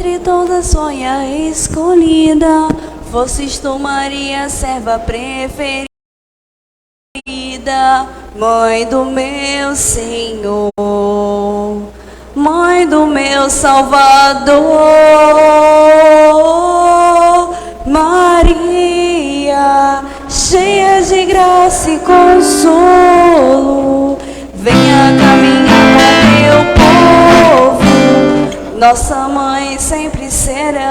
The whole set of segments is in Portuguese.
Entre todas sonha escolhida, fosses tu, Maria, serva preferida, mãe do meu Senhor, mãe do meu Salvador. Maria, cheia de graça e consolo, venha caminhar com teu povo, nossa mãe sempre será.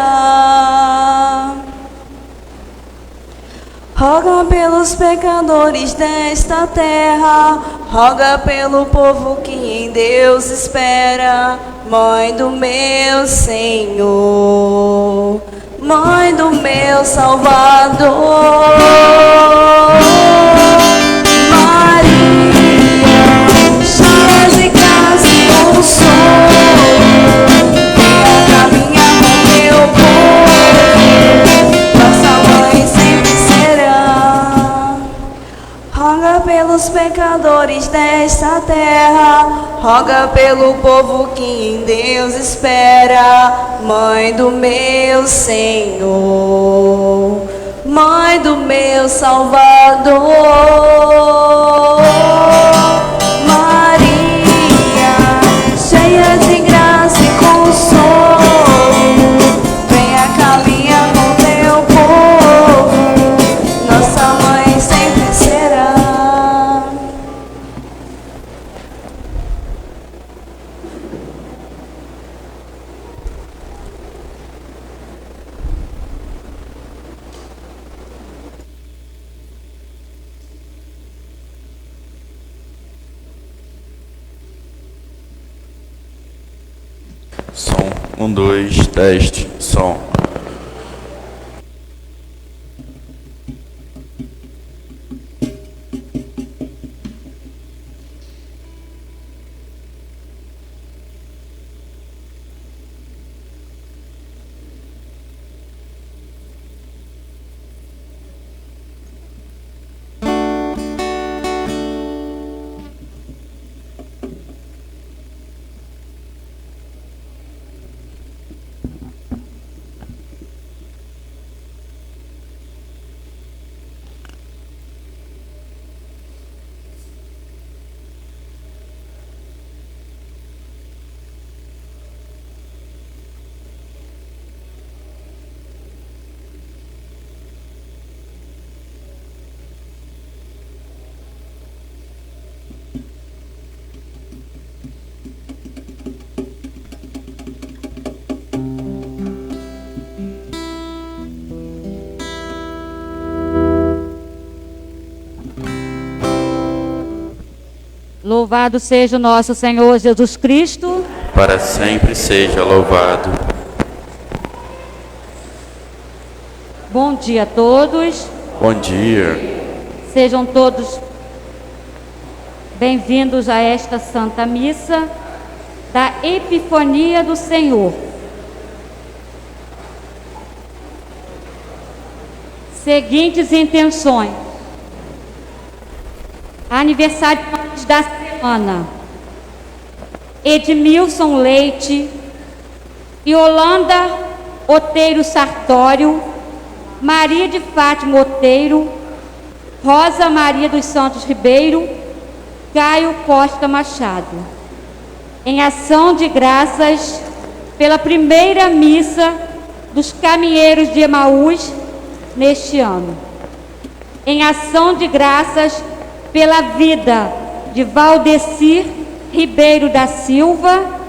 Roga pelos pecadores desta terra, roga pelo povo que em Deus espera, mãe do meu Senhor, mãe do meu Salvador. Maria, cheia de graça e consolo, venha caminhar com teu povo, nossa mãe sempre será. Roga pelos pecadores desta terra, roga pelo povo que em Deus espera, mãe do meu Senhor, mãe do meu Salvador. Maria, cheia de graça e consolo, venha caminhar com teu povo, nossa mãe sempre será. Som, 1, 2, teste, som. Louvado seja o nosso Senhor Jesus Cristo. Para sempre seja louvado. Bom dia a todos. Bom dia. Sejam todos bem-vindos a esta Santa Missa da Epifania do Senhor. Seguintes intenções: aniversário da semana, Edmilson Leite, Yolanda Oteiro Sartório, Maria de Fátima Oteiro, Rosa Maria dos Santos Ribeiro, Caio Costa Machado. Em ação de graças pela primeira missa dos caminheiros de Emaús neste ano. Em ação de graças pela vida de Valdecir Ribeiro da Silva,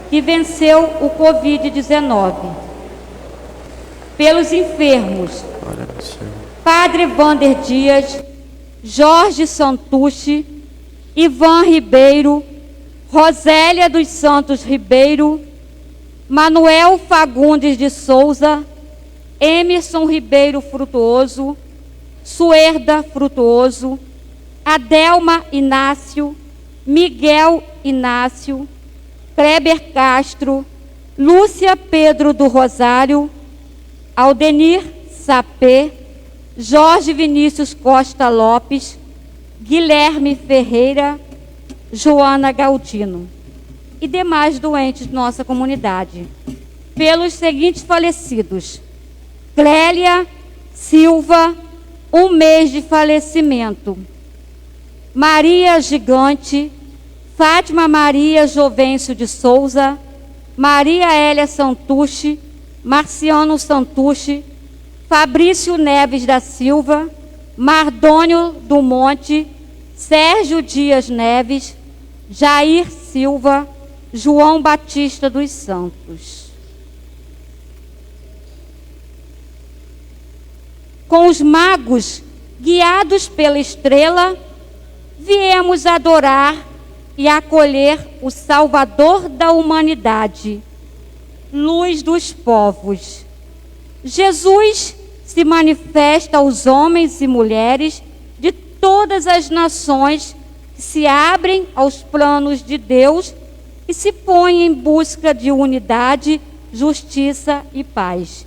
que venceu o Covid-19. Pelos enfermos, Padre Vander Dias, Jorge Santucci, Ivan Ribeiro, Rosélia dos Santos Ribeiro, Manuel Fagundes de Souza, Emerson Ribeiro Frutuoso, Suerda Frutuoso, Adelma Inácio, Miguel Inácio, Kleber Castro, Lúcia Pedro do Rosário, Aldenir Sapê, Jorge Vinícius Costa Lopes, Guilherme Ferreira, Joana Galdino e demais doentes de nossa comunidade. pelos seguintes falecidos: Clélia Silva, 1 mês de falecimento; Maria Gigante, Fátima Maria Jovencio de Souza, Maria Hélia Santucci, Marciano Santucci, Fabrício Neves da Silva, Mardônio do Monte, Sérgio Dias Neves, Jair Silva, João Batista dos Santos. Com os magos, guiados pela estrela, viemos adorar e acolher o Salvador da humanidade, luz dos povos. Jesus se manifesta aos homens e mulheres de todas as nações que se abrem aos planos de Deus e se põem em busca de unidade, justiça e paz.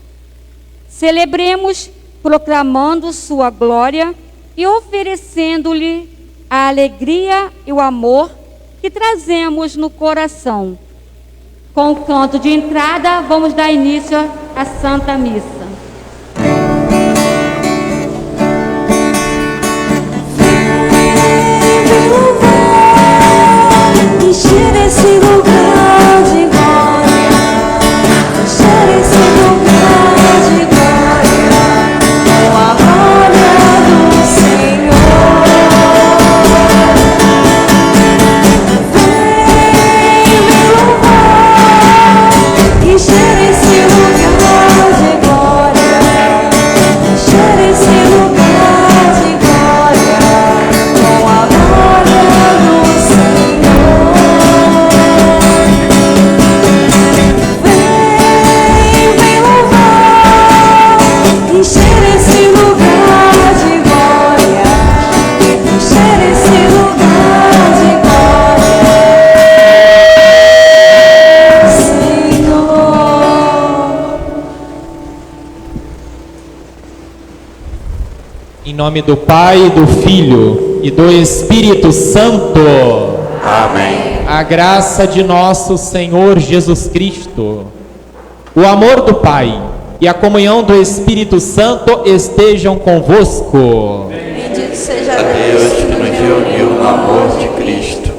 Celebremos proclamando sua glória e oferecendo-lhe a alegria e o amor que trazemos no coração. Com o canto de entrada, vamos dar início à Santa Missa. Encher esse lugar de glória, encher esse lugar de glória, com a glória do Senhor. Vem me louvar, encher esse lugar de glória, encher esse lugar de glória, com a glória do Senhor. Encher esse lugar de glória, encher esse lugar de glória, Senhor. Em nome do Pai, do Filho e do Espírito Santo. Amém. A graça de nosso Senhor Jesus Cristo, o amor do Pai e a comunhão do Espírito Santo estejam convosco. Bendito seja A Deus que nos reuniu no amor de Cristo.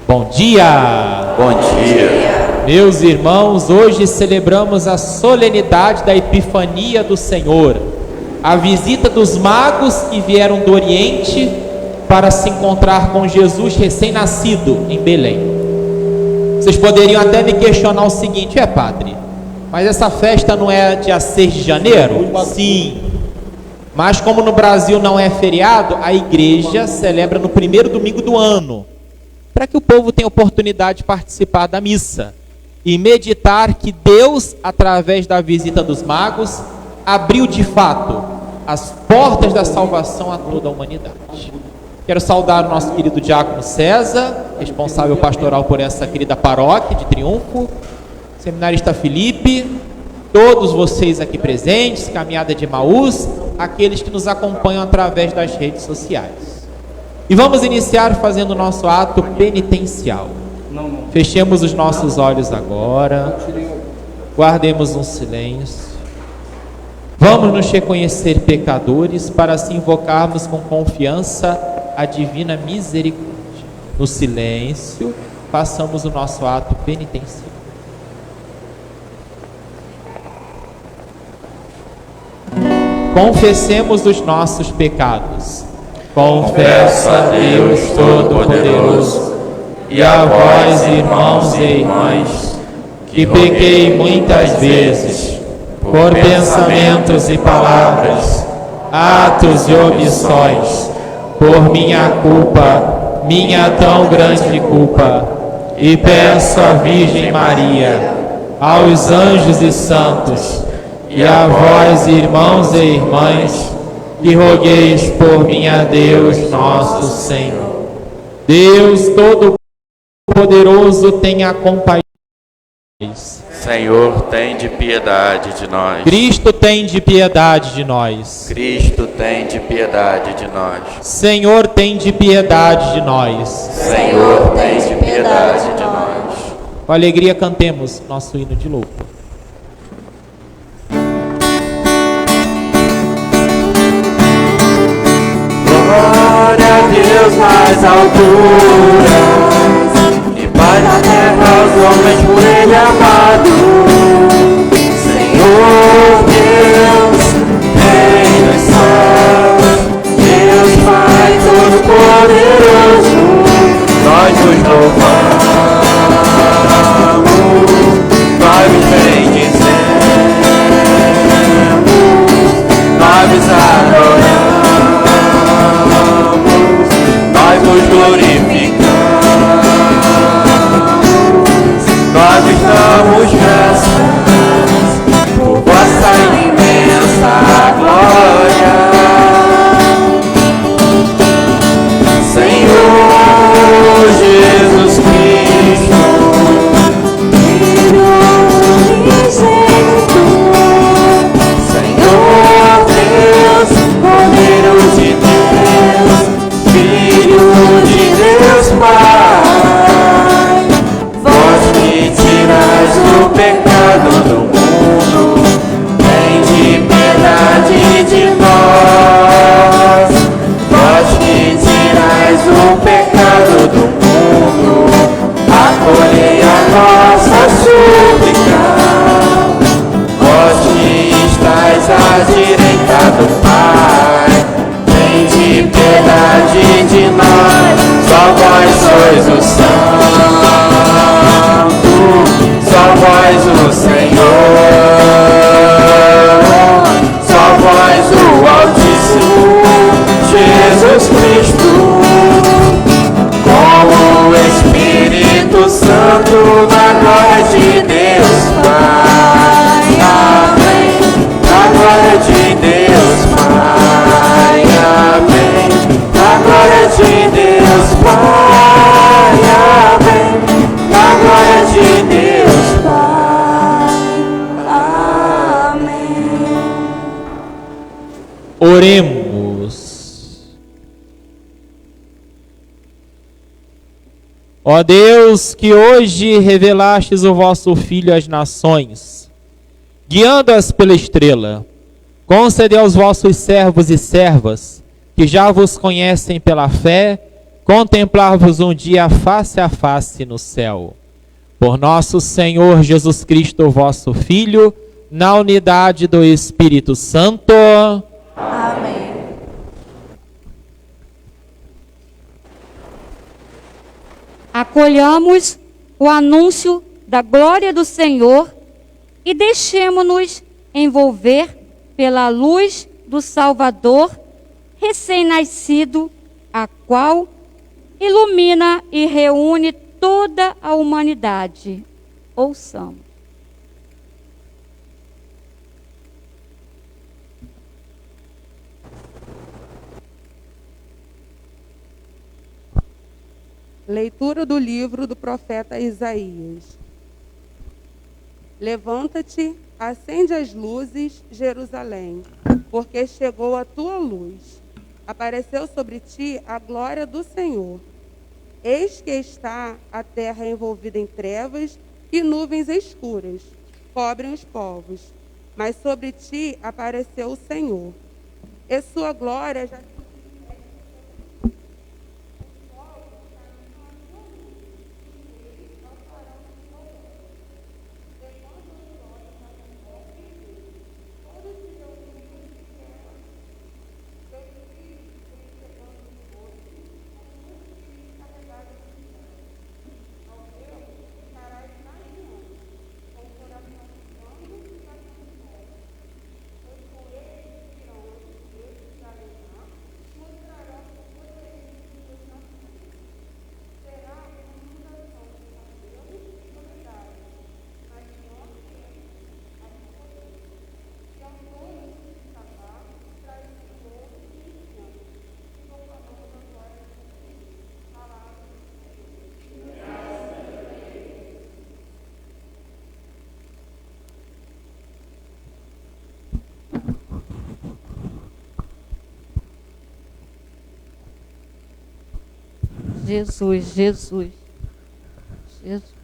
Bom dia! Bom dia. Meus irmãos, hoje celebramos a solenidade da Epifania do Senhor, a visita dos magos que vieram do Oriente para se encontrar com Jesus recém-nascido em Belém. Vocês poderiam até me questionar o seguinte: padre, mas essa festa não é dia 6 de janeiro? Sim. Mas como no Brasil não é feriado, a igreja celebra no primeiro domingo do ano, para que o povo tenha oportunidade de participar da missa e meditar que Deus, através da visita dos magos, abriu de fato as portas da salvação a toda a humanidade. Quero saudar o nosso querido diácono César, responsável pastoral por essa querida paróquia de Triunfo, seminarista Felipe, todos vocês aqui presentes, Caminhada de Emaús, aqueles que nos acompanham através das redes sociais. E vamos iniciar fazendo o nosso ato penitencial. Fechemos os nossos olhos agora, guardemos um silêncio. Vamos nos reconhecer pecadores para assim invocarmos com confiança a divina misericórdia. No silêncio, façamos o nosso ato penitencial. Confessemos os nossos pecados. Confesso a Deus Todo-Poderoso e a vós, irmãos e irmãs, que pequei muitas vezes, por pensamentos e palavras, atos e omissões, por minha culpa, minha tão grande culpa, e peço à Virgem Maria, aos anjos e santos, e a vós, irmãos e irmãs, que rogueis por mim a Deus nosso Senhor. Deus Todo-Poderoso, tenha compaixão. Senhor, tem de piedade de nós. Cristo, tem de piedade de nós. Cristo, tem de piedade de nós. Senhor, tem de piedade de nós. Senhor, tem de piedade de nós. Com alegria cantemos nosso hino de louvor. nas alturas e paz na terra aos homens por Ele amado. Senhor Deus, Rei dos céus, Deus Pai Todo-Poderoso, nós vos louvamos, nós vos bendizemos, nós vos adoramos, nós vos glorificamos, nós vos damos graças por vossa imensa glória. Senhor Jesus Cristo, Filho unigênito, Senhor Deus, Cordeiro de Deus, Filho de Deus Pai, vós que tirais o pecado do mundo, tende piedade de nós. Vós que tirais o pecado do mundo, acolhei a nossa súplica. Vós que estáis à direita do Pai, tende piedade de nós. Só vós sois o Santo, só vós o Senhor, só vós o Altíssimo, Jesus Cristo, com o Espírito Santo, na glória de Deus Pai. Amém. Na glória de Deus Pai. Amém. Na glória de Deus Pai. Amém. Na glória de Deus Pai. Amém. Oremos. Ó Deus, que hoje revelastes o vosso Filho às nações, guiando-as pela estrela, concede aos vossos servos e servas, que já vos conhecem pela fé, contemplar-vos um dia face a face no céu. Por nosso Senhor Jesus Cristo, vosso Filho, na unidade do Espírito Santo. Amém. Acolhamos o anúncio da glória do Senhor e deixemo-nos envolver pela luz do Salvador recém-nascido, a qual ilumina e reúne toda a humanidade. Ouçamos. Leitura do livro do profeta Isaías. Levanta-te, acende as luzes, Jerusalém, porque chegou a tua luz. Apareceu sobre ti a glória do Senhor. Eis que está a terra envolvida em trevas e nuvens escuras, cobrem os povos. Mas sobre ti apareceu o Senhor, e sua glória já Jesus, Jesus, Jesus.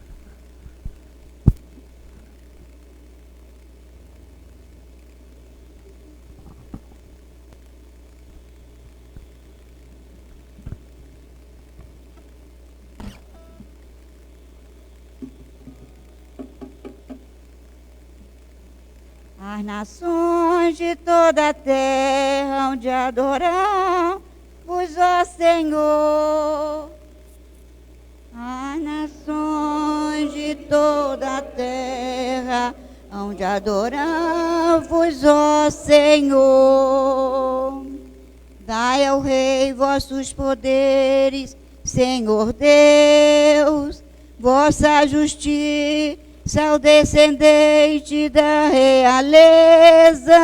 As nações de toda a terra hão de adorar-vos, ó Senhor. As nações de toda a terra hão de adorar-vos, ó Senhor. Dai ao Rei vossos poderes, Senhor Deus, vossa justiça ao descendente da realeza.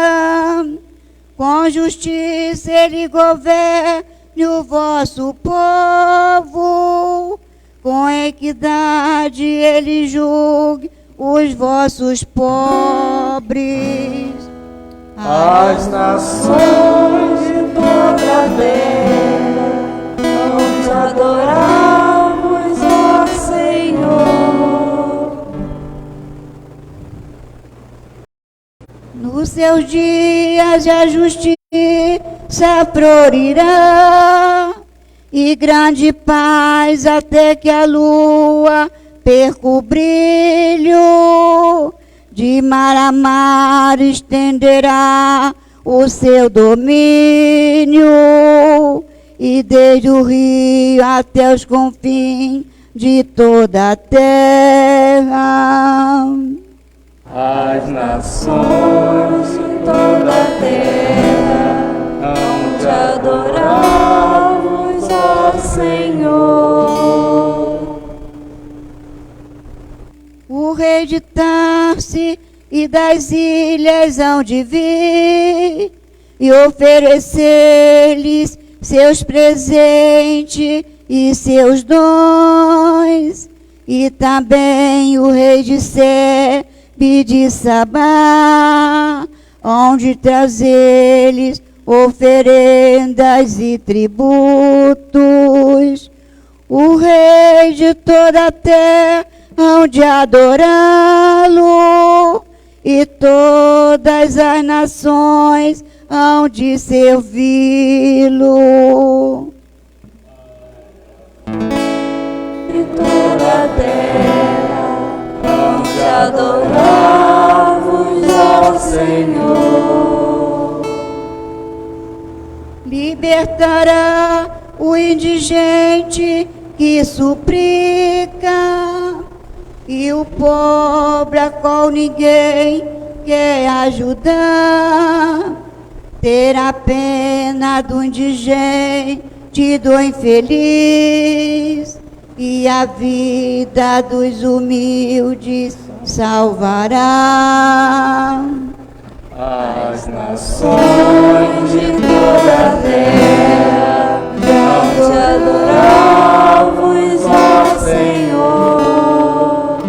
Com justiça ele governe o vosso povo, com equidade ele julgue os vossos pobres. As nações de toda a terra hão de adorar-vos, ó Senhor. Nos seus dias a justiça florirá, e grande paz até que a lua perca o brilho. De mar a mar estenderá o seu domínio, e desde o rio até os confins de toda a terra. As nações de toda a terra hão de adorar-vos, ó Senhor. O rei de Tarse e das ilhas hão de vir e oferecer-lhes seus presentes e seus dons. E também o rei de Sebe e de Sabá, onde trazer-lhes oferendas e tributos. O rei de toda a terra hão de adorá-lo, e todas as nações hão de servi-lo. E toda a terra hão de adorar-vos, ó Senhor. Libertará o indigente que suplica, e o pobre a qual ninguém quer ajudar. Terá pena do indigente, do infeliz, e a vida dos humildes salvará. As nações de toda a terra hão de adorar-vos, ó Senhor.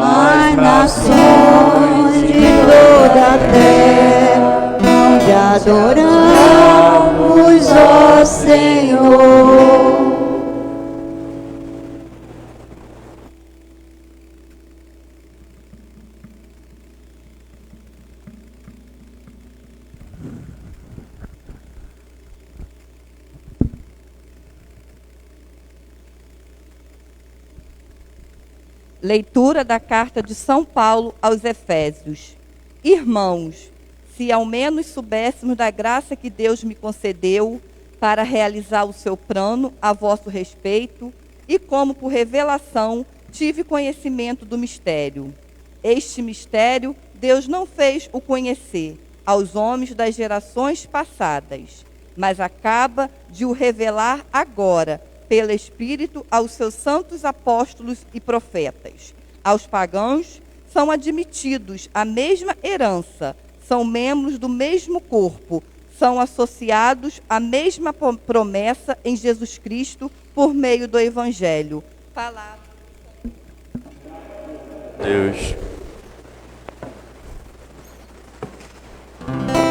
As nações de toda a terra hão de adorar-vos, ó Senhor. Leitura da carta de São Paulo aos Efésios. Irmãos, se ao menos soubéssemos da graça que Deus me concedeu para realizar o seu plano a vosso respeito, e como por revelação tive conhecimento do mistério. Este mistério Deus não fez o conhecer aos homens das gerações passadas, mas acaba de o revelar agora, pelo Espírito, aos seus santos apóstolos e profetas. Aos pagãos são admitidos a mesma herança, são membros do mesmo corpo, são associados à mesma promessa em Jesus Cristo por meio do Evangelho. Palavra. Deus. Aleluia.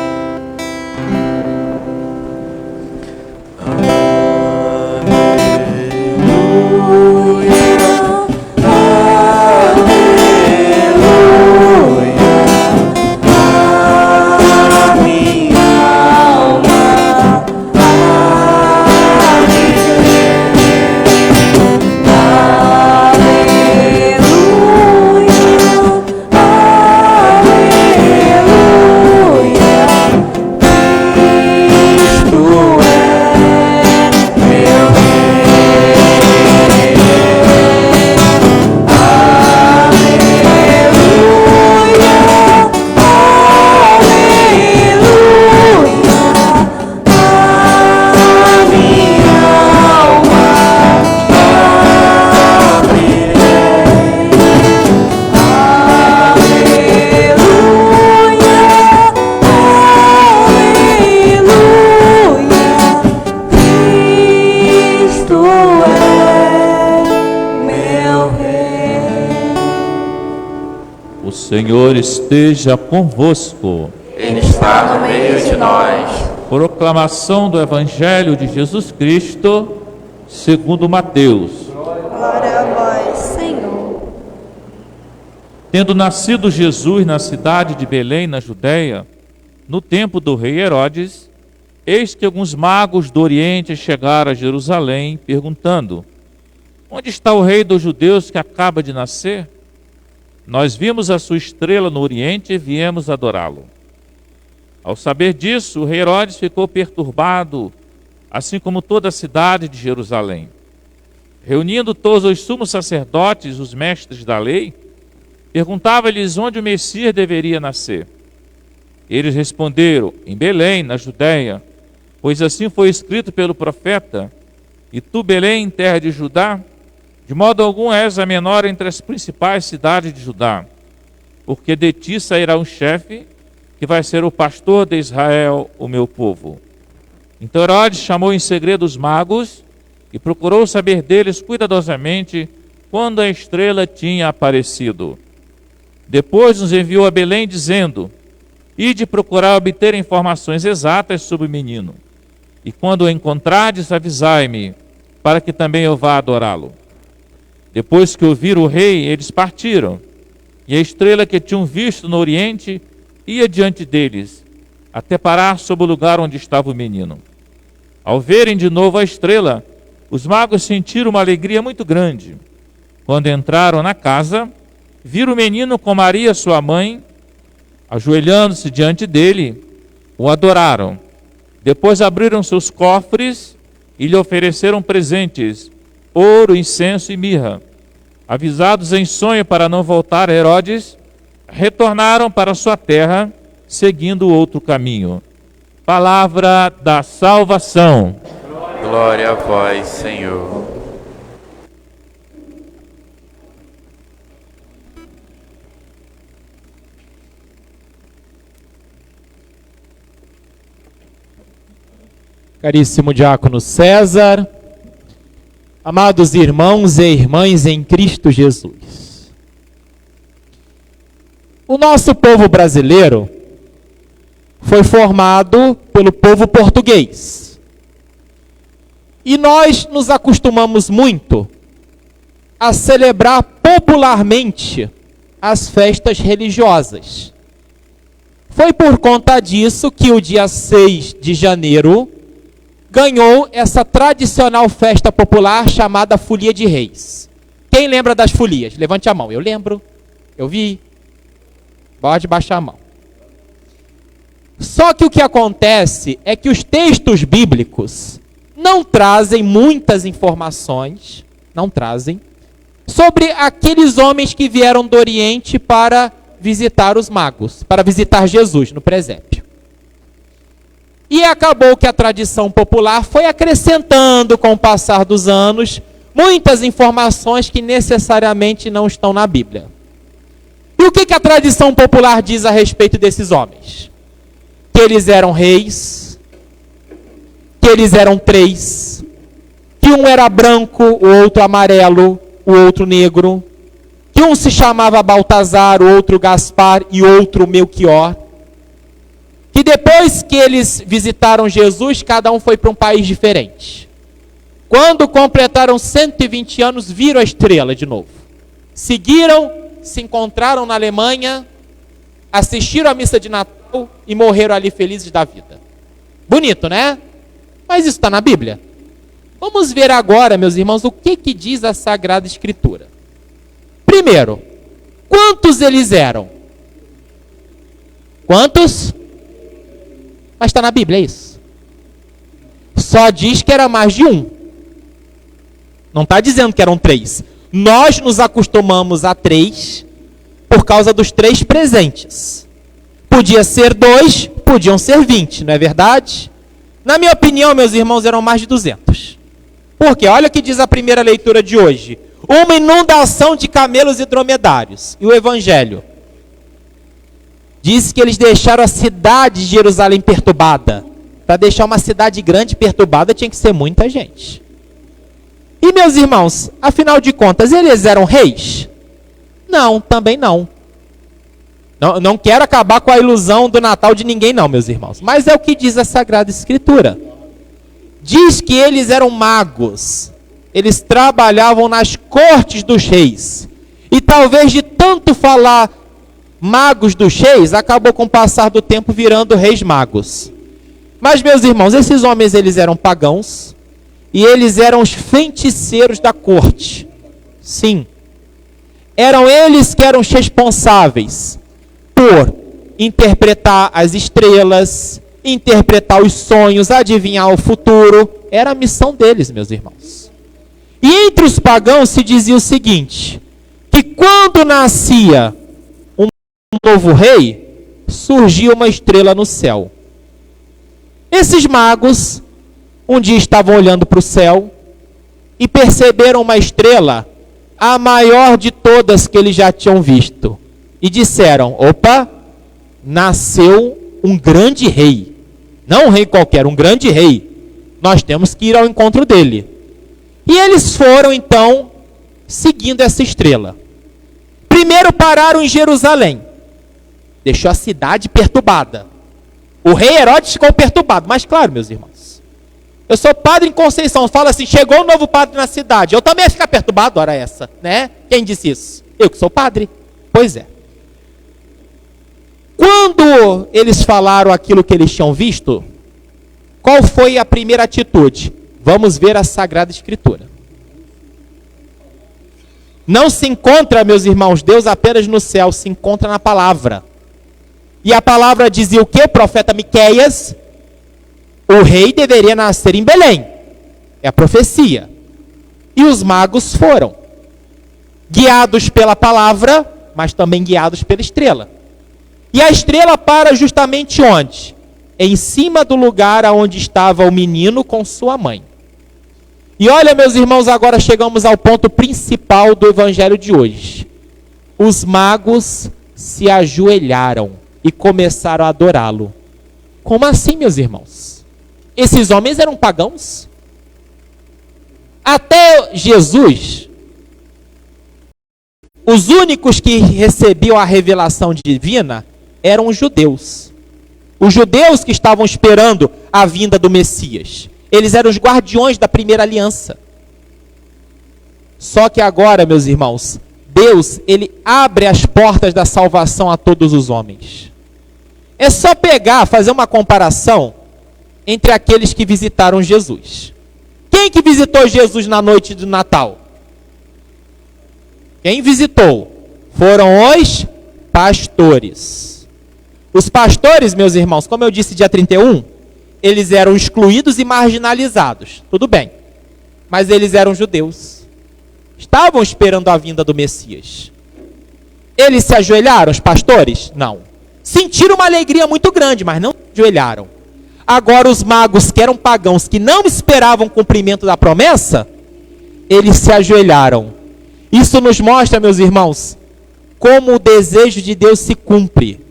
O Senhor esteja convosco. Ele está no meio de nós. Proclamação do Evangelho de Jesus Cristo, segundo Mateus. Glória a vós, Senhor. Tendo nascido Jesus na cidade de Belém, na Judéia, no tempo do rei Herodes, eis que alguns magos do Oriente chegaram a Jerusalém, perguntando: onde está o rei dos judeus que acaba de nascer? Nós vimos a sua estrela no Oriente e viemos adorá-lo. Ao saber disso, o rei Herodes ficou perturbado, assim como toda a cidade de Jerusalém. Reunindo todos os sumos sacerdotes, os mestres da lei, perguntava-lhes onde o Messias deveria nascer. Eles responderam: em Belém, na Judéia, pois assim foi escrito pelo profeta: e tu, Belém, terra de Judá, de modo algum és a menor entre as principais cidades de Judá, porque de ti sairá um chefe que vai ser o pastor de Israel, o meu povo. Então Herodes chamou em segredo os magos e procurou saber deles cuidadosamente quando a estrela tinha aparecido. Depois nos enviou a Belém dizendo: ide procurar obter informações exatas sobre o menino, e quando o encontrardes avisai-me, para que também eu vá adorá-lo. Depois que ouviram o rei, eles partiram, e a estrela que tinham visto no Oriente ia diante deles, até parar sobre o lugar onde estava o menino. Ao verem de novo a estrela, os magos sentiram uma alegria muito grande. Quando entraram na casa, viram o menino com Maria, sua mãe. Ajoelhando-se diante dele, o adoraram. Depois abriram seus cofres e lhe ofereceram presentes: ouro, incenso e mirra. Avisados em sonho para não voltar a Herodes, retornaram para sua terra, seguindo outro caminho. Palavra da salvação. Glória a vós, Senhor. Caríssimo diácono César, amados irmãos e irmãs em Cristo Jesus. O nosso povo brasileiro foi formado pelo povo português. E nós nos acostumamos muito a celebrar popularmente as festas religiosas. Foi por conta disso que o dia 6 de janeiro ganhou essa tradicional festa popular chamada Folia de Reis. Quem lembra das folias? Levante a mão. Eu lembro. Eu vi. Pode baixar a mão. Só que o que acontece é que os textos bíblicos não trazem muitas informações, sobre aqueles homens que vieram do Oriente para visitar os magos, para visitar Jesus no presépio. E acabou que a tradição popular foi acrescentando, com o passar dos anos, muitas informações que necessariamente não estão na Bíblia. E o que a tradição popular diz a respeito desses homens? Que eles eram reis, que eles eram 3, que um era branco, o outro amarelo, o outro negro, que um se chamava Baltazar, o outro Gaspar e outro Melquior. Que depois que eles visitaram Jesus, cada um foi para um país diferente. Quando completaram 120 anos, viram a estrela de novo. Seguiram, se encontraram na Alemanha, assistiram à missa de Natal e morreram ali felizes da vida. Bonito, né? Mas isso está na Bíblia. Vamos ver agora, meus irmãos, o que diz a Sagrada Escritura. Primeiro, quantos eles eram? Quantos? Mas está na Bíblia, é isso. Só diz que era mais de um. Não está dizendo que eram 3. Nós nos acostumamos a 3 por causa dos 3 presentes. Podia ser 2, podiam ser 20, não é verdade? Na minha opinião, meus irmãos, eram mais de 200. Por quê? Olha o que diz a primeira leitura de hoje. Uma inundação de camelos e dromedários. E o Evangelho? Diz que eles deixaram a cidade de Jerusalém perturbada. Para deixar uma cidade grande perturbada tinha que ser muita gente. E meus irmãos, afinal de contas, eles eram reis? Não, também não. Não quero acabar com a ilusão do Natal de ninguém não, meus irmãos. Mas é o que diz a Sagrada Escritura. Diz que eles eram magos. Eles trabalhavam nas cortes dos reis. E talvez de tanto falar magos dos reis, acabou com o passar do tempo virando reis magos. Mas, meus irmãos, esses homens eles eram pagãos. E eles eram os feiticeiros da corte. Sim. Eram eles que eram os responsáveis por interpretar as estrelas, interpretar os sonhos, adivinhar o futuro. Era a missão deles, meus irmãos. E entre os pagãos se dizia o seguinte, que quando nascia um novo rei, surgia uma estrela no céu. Esses magos, um dia estavam olhando para o céu e perceberam uma estrela, a maior de todas que eles já tinham visto. E disseram, opa, nasceu um grande rei. Não um rei qualquer, um grande rei. Nós temos que ir ao encontro dele. E eles foram, então, seguindo essa estrela. Primeiro pararam em Jerusalém. Deixou a cidade perturbada. O rei Herodes ficou perturbado. Mas claro, meus irmãos, eu sou padre em Conceição. Fala assim, chegou um novo padre na cidade. Eu também ia ficar perturbado, hora essa, né? Quem disse isso? Eu que sou padre. Pois é. Quando eles falaram aquilo que eles tinham visto, qual foi a primeira atitude? Vamos ver a Sagrada Escritura. Não se encontra, meus irmãos, Deus apenas no céu, se encontra na palavra. E a palavra dizia o que? Profeta Miqueias, o rei deveria nascer em Belém. É a profecia. E os magos foram, guiados pela palavra, mas também guiados pela estrela. E a estrela para justamente onde? Em cima do lugar onde estava o menino com sua mãe. E olha, meus irmãos, agora chegamos ao ponto principal do evangelho de hoje. Os magos se ajoelharam e começaram a adorá-lo. Como assim, meus irmãos? Esses homens eram pagãos? Até Jesus, os únicos que recebiam a revelação divina eram os judeus. Os judeus que estavam esperando a vinda do Messias. Eles eram os guardiões da primeira aliança. Só que agora, meus irmãos, Deus, ele abre as portas da salvação a todos os homens. É só pegar, fazer uma comparação entre aqueles que visitaram Jesus. Quem que visitou Jesus na noite do Natal? Quem visitou? Foram os pastores. Os pastores, meus irmãos, como eu disse dia 31, eles eram excluídos e marginalizados. Tudo bem. Mas eles eram judeus. Estavam esperando a vinda do Messias. Eles se ajoelharam, os pastores? Não. Sentiram uma alegria muito grande, mas não se ajoelharam. Agora os magos, que eram pagãos, que não esperavam o cumprimento da promessa, eles se ajoelharam. Isso nos mostra, meus irmãos, como o desejo de Deus se cumpre.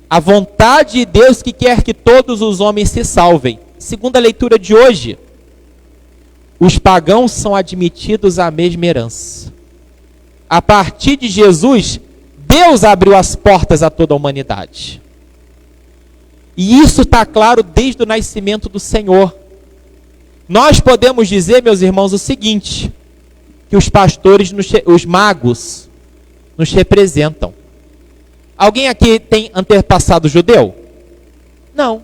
A vontade de Deus que quer que todos os homens se salvem. Segundo a leitura de hoje, os pagãos são admitidos à mesma herança. A partir de Jesus, Deus abriu as portas a toda a humanidade. E isso está claro desde o nascimento do Senhor. Nós podemos dizer, meus irmãos, o seguinte, que os pastores, os magos, nos representam. Alguém aqui tem antepassado judeu? Não.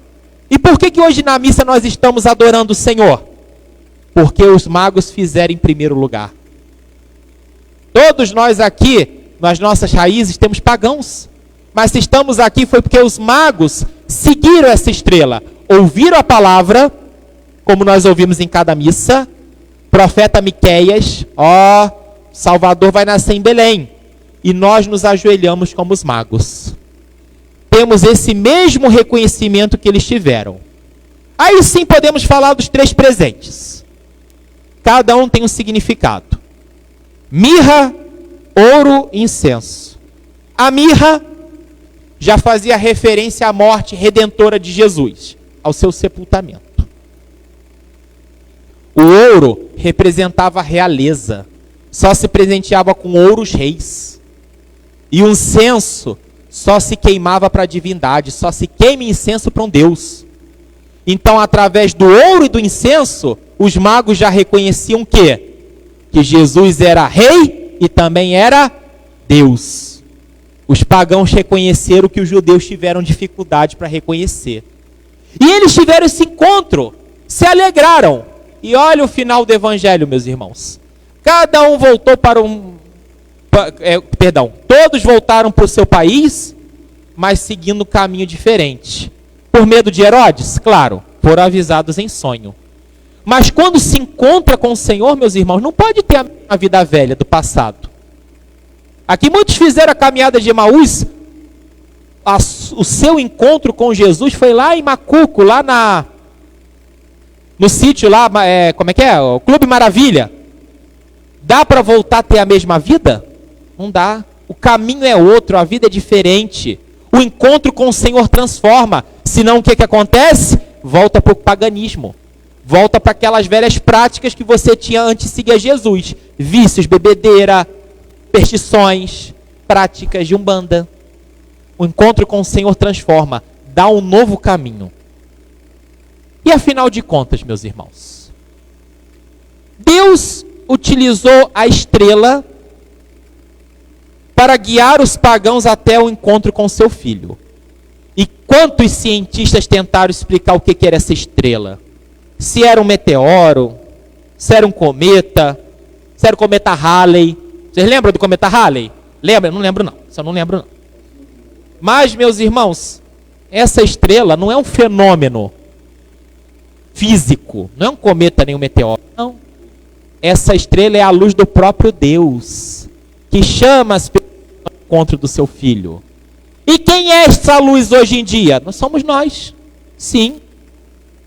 E por que hoje na missa nós estamos adorando o Senhor? Porque os magos fizeram em primeiro lugar. Todos nós aqui, nas nossas raízes, temos pagãos. Mas se estamos aqui foi porque os magos seguiram essa estrela. Ouviram a palavra, como nós ouvimos em cada missa. Profeta Miqueias, Salvador vai nascer em Belém. E nós nos ajoelhamos como os magos. Temos esse mesmo reconhecimento que eles tiveram. Aí sim podemos falar dos 3 presentes. Cada um tem um significado. Mirra, ouro e incenso. A mirra já fazia referência à morte redentora de Jesus, ao seu sepultamento. O ouro representava a realeza. Só se presenteava com ouro os reis. E o incenso só se queimava para a divindade, só se queima incenso para um Deus. Então, através do ouro e do incenso, os magos já reconheciam que Jesus era rei e também era Deus. Os pagãos reconheceram que os judeus tiveram dificuldade para reconhecer. E eles tiveram esse encontro, se alegraram. E olha o final do evangelho, meus irmãos. Cada um voltou para todos voltaram para o seu país, mas seguindo um caminho diferente. Por medo de Herodes? Claro, foram avisados em sonho. Mas quando se encontra com o Senhor, meus irmãos, não pode ter a vida velha do passado. Aqui muitos fizeram a caminhada de Emaús. O seu encontro com Jesus foi lá em Macuco, lá no sítio lá, como é que é? O Clube Maravilha. Dá para voltar a ter a mesma vida? Não dá. O caminho é outro, a vida é diferente. O encontro com o Senhor transforma. Senão o que acontece? Volta para o paganismo. Volta para aquelas velhas práticas que você tinha antes de seguir Jesus. Vícios, bebedeira, perdições, práticas de umbanda. O encontro com o Senhor transforma, dá um novo caminho. E afinal de contas, meus irmãos, Deus utilizou a estrela para guiar os pagãos até o encontro com seu filho. E quantos cientistas tentaram explicar o que era essa estrela? Se era um meteoro, se era um cometa, se era o cometa Halley. Vocês lembram do cometa Halley? Lembra? Não lembro não. Isso eu não lembro não. Mas, meus irmãos, essa estrela não é um fenômeno físico. Não é um cometa nem um meteoro. Não. Essa estrela é a luz do próprio Deus, que chama as pessoas ao encontro do seu filho. E quem é essa luz hoje em dia? Nós somos nós. Sim.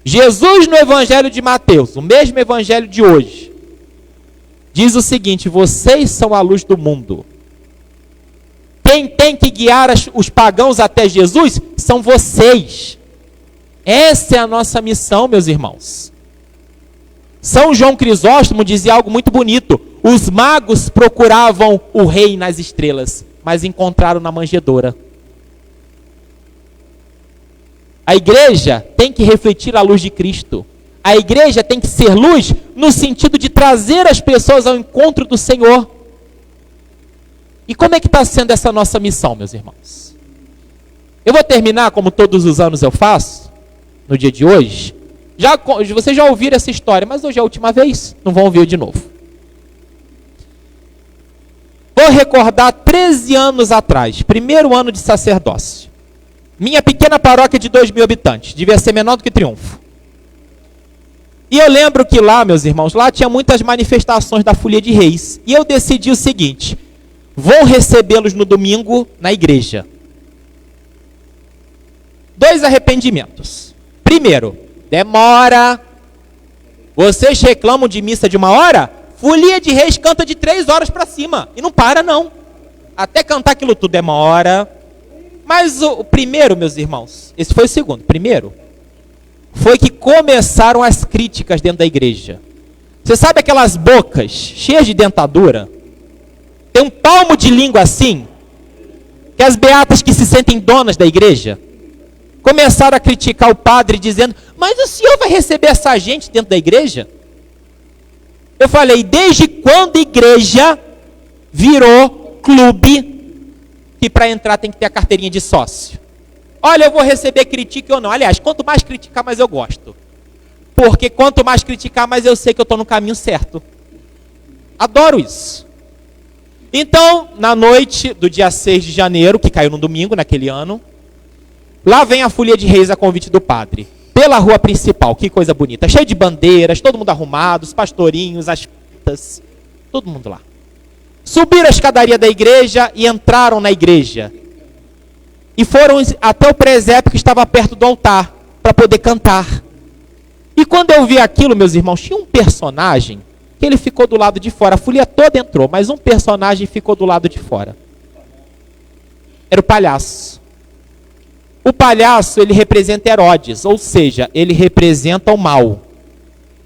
Jesus no Evangelho de Mateus, o mesmo Evangelho de hoje, diz o seguinte: vocês são a luz do mundo. Quem tem que guiar os pagãos até Jesus são vocês. Essa é a nossa missão, meus irmãos. São João Crisóstomo dizia algo muito bonito: os magos procuravam o rei nas estrelas, mas encontraram na manjedoura. A igreja tem que refletir a luz de Cristo. A igreja tem que ser luz no sentido de trazer as pessoas ao encontro do Senhor. E como é que está sendo essa nossa missão, meus irmãos? Eu vou terminar, como todos os anos eu faço, no dia de hoje. Vocês já ouviram essa história, mas hoje é a última vez, não vão ouvir de novo. Vou recordar 13 anos atrás, primeiro ano de sacerdócio. Minha pequena paróquia de 2.000 habitantes, devia ser menor do que Triunfo. E eu lembro que lá, meus irmãos, lá tinha muitas manifestações da Folia de Reis. E eu decidi o seguinte: vou recebê-los no domingo na igreja. 2 arrependimentos. Primeiro, demora. Vocês reclamam de missa de 1 hora? Folia de Reis canta de 3 horas para cima. E não para, não. Até cantar aquilo tudo demora. Mas o primeiro, meus irmãos, esse foi o segundo. Primeiro, foi que começaram as críticas dentro da igreja. Você sabe aquelas bocas cheias de dentadura? Tem um palmo de língua assim, que as beatas que se sentem donas da igreja começaram a criticar o padre, dizendo: mas o senhor vai receber essa gente dentro da igreja? Eu falei: desde quando a igreja virou clube que para entrar tem que ter a carteirinha de sócio? Olha, eu vou receber critique ou não. Aliás, quanto mais criticar, mais eu gosto. Porque quanto mais criticar, mais eu sei que eu estou no caminho certo. Adoro isso. Então, na noite do dia 6 de janeiro, que caiu no domingo naquele ano, lá vem a Folia de Reis a convite do padre. Pela rua principal, que coisa bonita. Cheio de bandeiras, todo mundo arrumado, os pastorinhos, as fitas, todo mundo lá. Subiram a escadaria da igreja e entraram na igreja. E foram até o presépio que estava perto do altar, para poder cantar. E quando eu vi aquilo, meus irmãos, tinha um personagem que ele ficou do lado de fora. A folia toda entrou, mas um personagem ficou do lado de fora. Era o palhaço. O palhaço, ele representa Herodes, ou seja, ele representa o mal.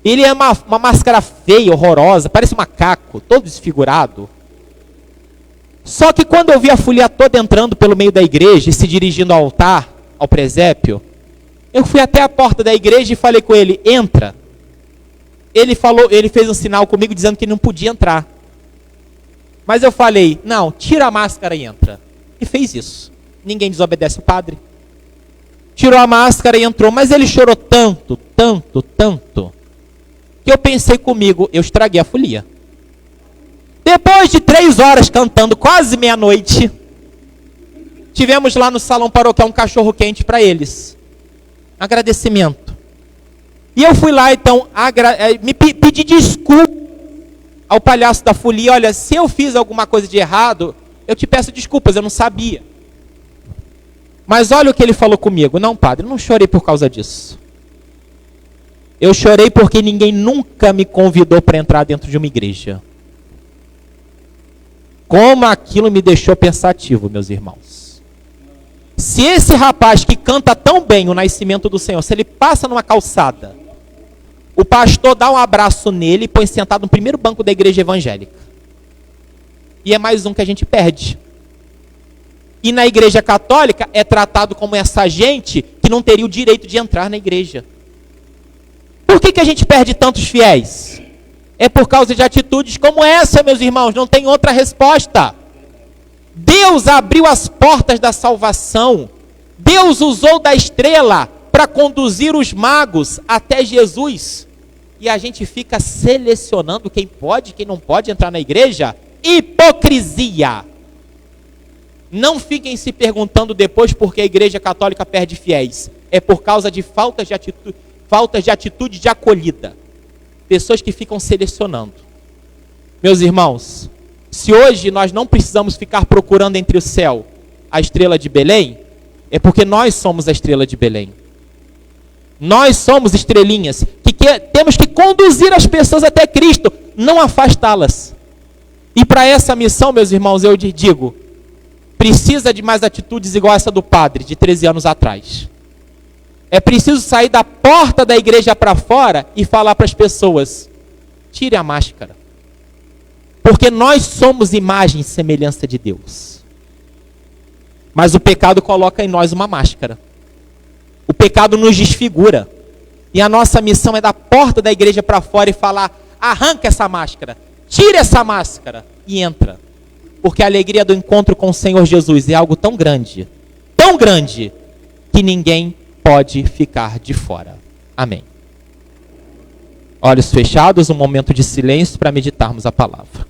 Ele é uma máscara feia, horrorosa, parece um macaco, todo desfigurado. Só que quando eu vi a folia toda entrando pelo meio da igreja e se dirigindo ao altar, ao presépio, eu fui até a porta da igreja e falei com ele, entra. Ele fez um sinal comigo dizendo que não podia entrar. Mas eu falei, não, tira a máscara e entra. E fez isso. Ninguém desobedece o padre. Tirou a máscara e entrou, mas ele chorou tanto, tanto, tanto, que eu pensei comigo, eu estraguei a folia. Depois de 3 horas cantando, quase meia-noite, tivemos lá no salão paroquial um cachorro quente para eles. Agradecimento. E eu fui lá então, me pedi desculpa ao palhaço da folia. Olha, se eu fiz alguma coisa de errado, eu te peço desculpas, eu não sabia. Mas olha o que ele falou comigo. Não, padre, não chorei por causa disso. Eu chorei porque ninguém nunca me convidou para entrar dentro de uma igreja. Como aquilo me deixou pensativo, meus irmãos. Se esse rapaz que canta tão bem o nascimento do Senhor, se ele passa numa calçada, o pastor dá um abraço nele e põe sentado no primeiro banco da igreja evangélica. E é mais um que a gente perde. E na igreja católica é tratado como essa gente que não teria o direito de entrar na igreja. Por que a gente perde tantos fiéis? É por causa de atitudes como essa, meus irmãos, não tem outra resposta. Deus abriu as portas da salvação. Deus usou da estrela para conduzir os magos até Jesus. E a gente fica selecionando quem pode e quem não pode entrar na igreja? Hipocrisia! Não fiquem se perguntando depois por que a igreja católica perde fiéis. É por causa de faltas de atitude de acolhida. Pessoas que ficam selecionando. Meus irmãos, se hoje nós não precisamos ficar procurando entre o céu a estrela de Belém, é porque nós somos a estrela de Belém. Nós somos estrelinhas que temos que conduzir as pessoas até Cristo, não afastá-las. E para essa missão, meus irmãos, eu digo, precisa de mais atitudes igual essa do padre de 13 anos atrás. É preciso sair da porta da igreja para fora e falar para as pessoas, tire a máscara. Porque nós somos imagem e semelhança de Deus. Mas o pecado coloca em nós uma máscara. O pecado nos desfigura. E a nossa missão é da porta da igreja para fora e falar, arranca essa máscara, tire essa máscara e entra. Porque a alegria do encontro com o Senhor Jesus é algo tão grande, que ninguém pode ficar de fora. Amém. Olhos fechados, um momento de silêncio para meditarmos a palavra.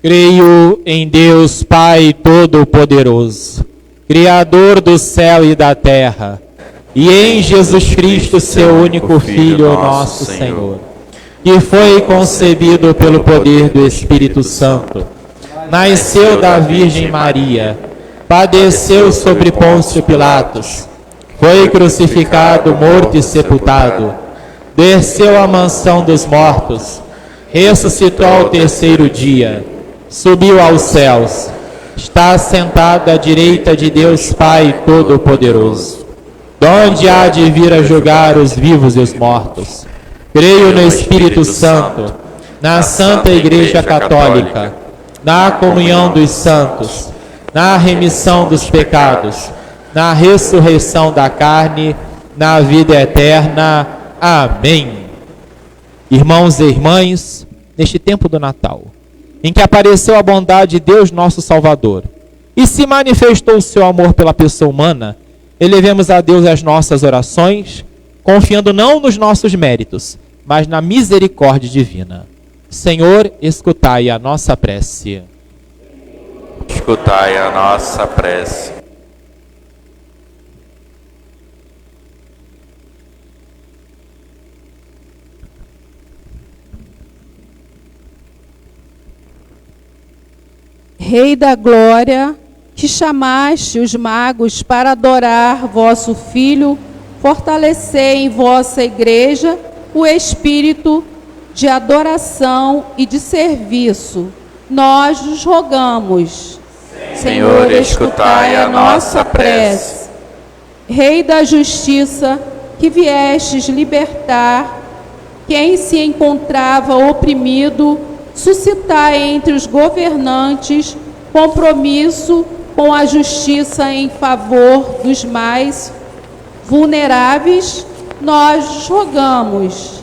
Creio em Deus Pai Todo-Poderoso, Criador do céu e da terra, e em Jesus Cristo, seu único Filho, nosso Senhor, que foi concebido pelo poder do Espírito Santo, nasceu da Virgem Maria, padeceu sobre Pôncio Pilatos, foi crucificado, morto e sepultado, desceu à mansão dos mortos, ressuscitou ao terceiro dia, subiu aos céus, está sentado à direita de Deus Pai Todo-Poderoso, donde há de vir a julgar os vivos e os mortos. Creio no Espírito Santo, na Santa Igreja Católica, na comunhão dos santos, na remissão dos pecados, na ressurreição da carne, na vida eterna. Amém. Irmãos e irmãs, neste tempo do Natal, em que apareceu a bondade de Deus nosso Salvador, e se manifestou o seu amor pela pessoa humana, elevemos a Deus as nossas orações, confiando não nos nossos méritos, mas na misericórdia divina. Senhor, escutai a nossa prece. Escutai a nossa prece. Rei da glória, que chamaste os magos para adorar vosso Filho, fortalecei em vossa igreja o espírito de adoração e de serviço. Nós os rogamos. Senhor, escutai a nossa prece. Rei da justiça, que viestes libertar quem se encontrava oprimido, suscitai entre os governantes compromisso com a justiça em favor dos mais vulneráveis. Nós os rogamos.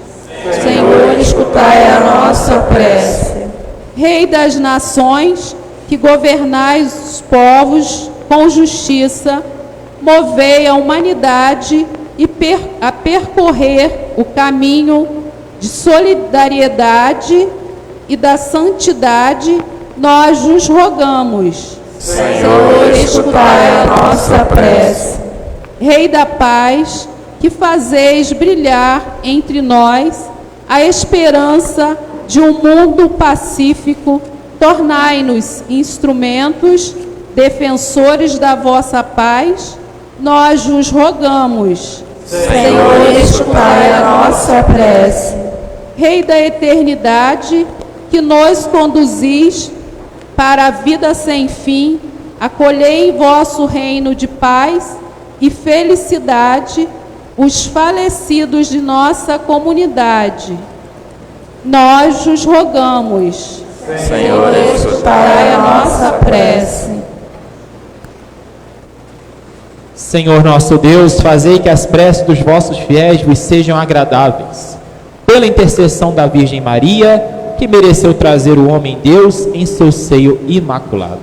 Senhor, escutai a nossa prece. Rei das nações, que governais os povos com justiça, movei a humanidade a percorrer o caminho de solidariedade e da santidade. Nós os rogamos. Senhor, escutai a nossa prece. Rei da paz, que fazeis brilhar entre nós a esperança de um mundo pacífico, tornai-nos instrumentos, defensores da vossa paz. Nós os rogamos. Senhor, escutai a nossa prece. Rei da eternidade, que nos conduzis para a vida sem fim, acolhei em vosso reino de paz e felicidade os falecidos de nossa comunidade. Nós os rogamos. Senhor, escutai a nossa prece. Senhor nosso Deus, fazei que as preces dos vossos fiéis vos sejam agradáveis. Pela intercessão da Virgem Maria, que mereceu trazer o homem Deus em seu seio imaculado.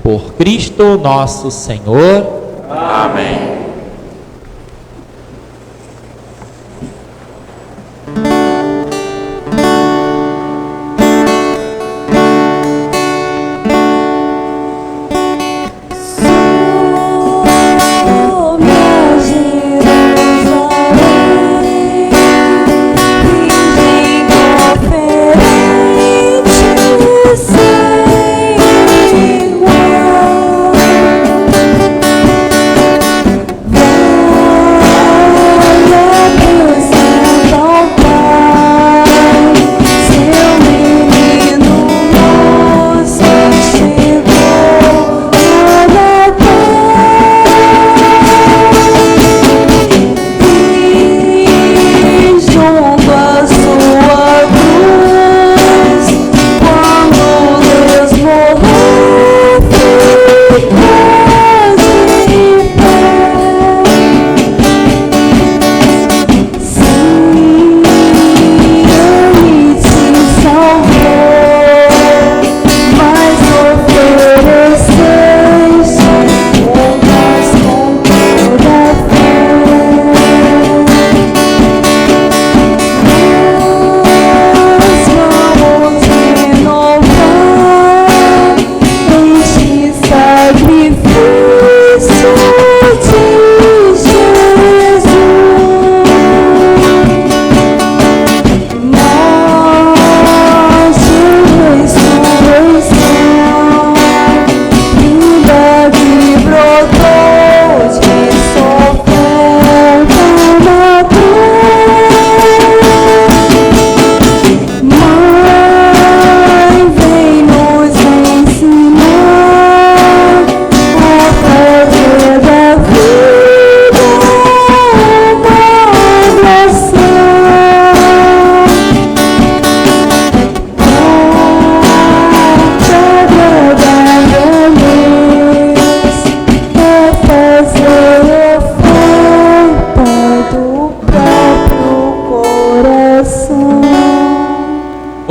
Por Cristo nosso Senhor. Amém.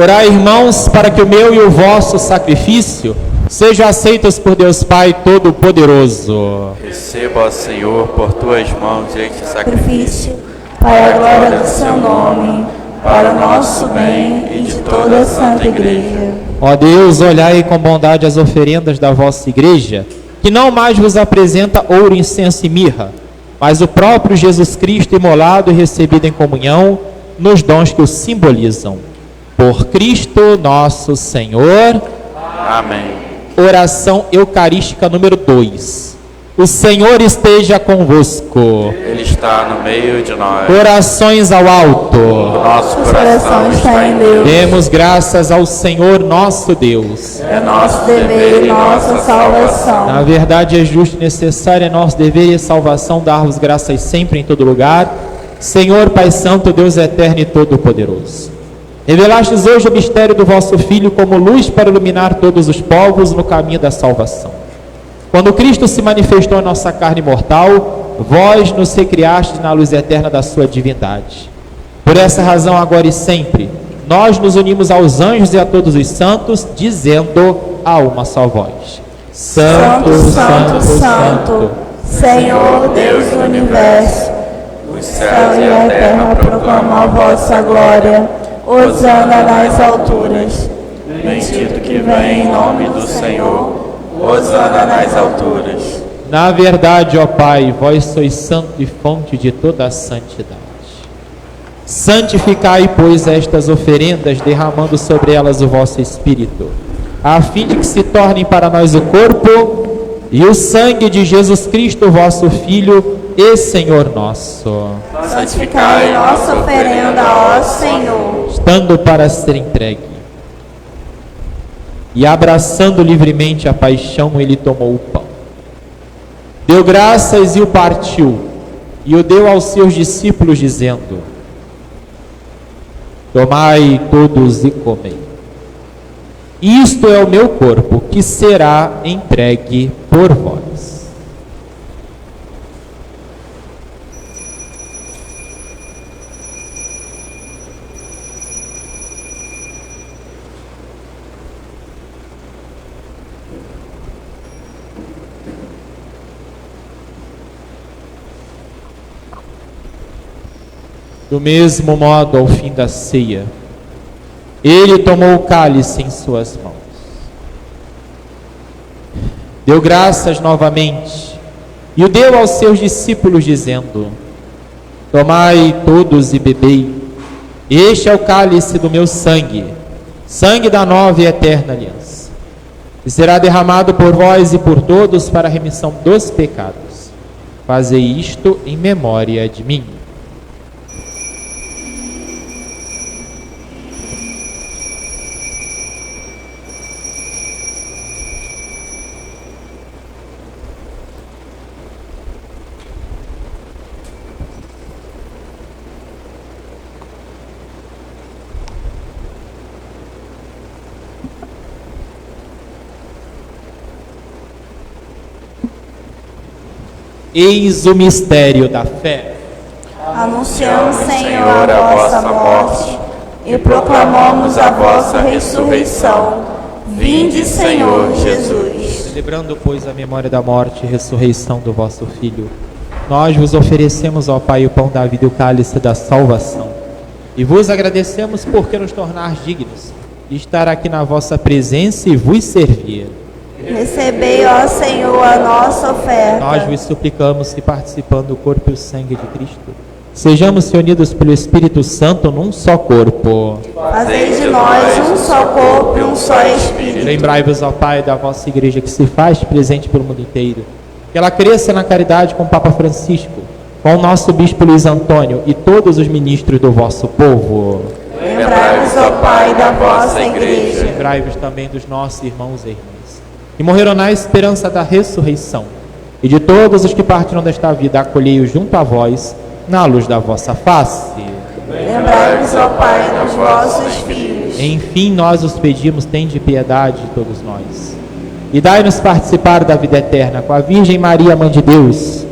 Orai, irmãos, para que o meu e o vosso sacrifício Sejam aceitas por Deus Pai Todo-Poderoso. Receba, ó Senhor, por tuas mãos este sacrifício, para a glória do seu nome, para o nosso bem e de toda a Santa Igreja. Ó Deus, olhai com bondade as oferendas da vossa Igreja, que não mais vos apresenta ouro, incenso e mirra, mas o próprio Jesus Cristo imolado e recebido em comunhão nos dons que o simbolizam. Por Cristo nosso Senhor. Amém. Oração eucarística número 2. O Senhor esteja convosco. Ele está no meio de nós. Corações ao alto. O nosso coração está em Deus. Demos graças ao Senhor nosso Deus. É nosso dever e nossa salvação. Na verdade é justo e necessário, é nosso dever e salvação dar-vos graças sempre em todo lugar. Senhor Pai Santo, Deus eterno e todo-poderoso. Revelastes hoje o mistério do vosso Filho como luz para iluminar todos os povos no caminho da salvação. Quando Cristo se manifestou em nossa carne mortal, vós nos recriastes na luz eterna da sua divindade. Por essa razão, agora e sempre, nós nos unimos aos anjos e a todos os santos, dizendo a uma só voz: Santo, Santo, Santo, Senhor Deus do Universo, Os céus e a terra proclamam a vossa glória. hosana nas alturas. Bendito que vem em nome do Senhor. Hosana nas alturas. Na verdade, ó Pai, vós sois santo e fonte de toda a santidade. Santificai, pois, estas oferendas, derramando sobre elas o vosso Espírito, a fim de que se tornem para nós o corpo e o sangue de Jesus Cristo, vosso Filho e Senhor nosso. Santificai nossa oferenda, ó Senhor. Estando para ser entregue e abraçando livremente a paixão, ele tomou o pão, deu graças e o partiu, e o deu aos seus discípulos, dizendo: Tomai todos e comei. Isto é o meu corpo, que será entregue por vós. Do mesmo modo, ao fim da ceia, ele tomou o cálice em suas mãos, deu graças novamente e o deu aos seus discípulos, dizendo: Tomai todos e bebei, este é o cálice do meu sangue, sangue da nova e eterna aliança, que será derramado por vós e por todos para a remissão dos pecados. Fazei isto em memória de mim. Eis o mistério da fé. Anunciamos, Senhor, a vossa morte e proclamamos a vossa ressurreição. Vinde, Senhor Jesus. Celebrando, pois, a memória da morte e ressurreição do vosso Filho, nós vos oferecemos, ó Pai, o pão da vida e o cálice da salvação. E vos agradecemos porque nos tornar dignos de estar aqui na vossa presença e vos servir. Recebei, ó Senhor, a nossa oferta. Nós vos suplicamos que, participando do corpo e o sangue de Cristo, sejamos reunidos pelo Espírito Santo num só corpo. Fazei de nós um só corpo e um só Espírito. Lembrai-vos, ó Pai, da vossa Igreja que se faz presente pelo mundo inteiro. Que ela cresça na caridade com o Papa Francisco, com o nosso Bispo Luiz Antônio e todos os ministros do vosso povo. Lembrai-vos, ó Pai, da vossa Igreja. Lembrai-vos também dos nossos irmãos e irmãs que morreram na esperança da ressurreição, e de todos os que partiram desta vida, acolhei-os junto a vós, na luz da vossa face. Lembrai-vos, ó Pai, dos vossos filhos. Enfim, nós os pedimos, tende piedade de todos nós, e dai-nos participar da vida eterna com a Virgem Maria, Mãe de Deus,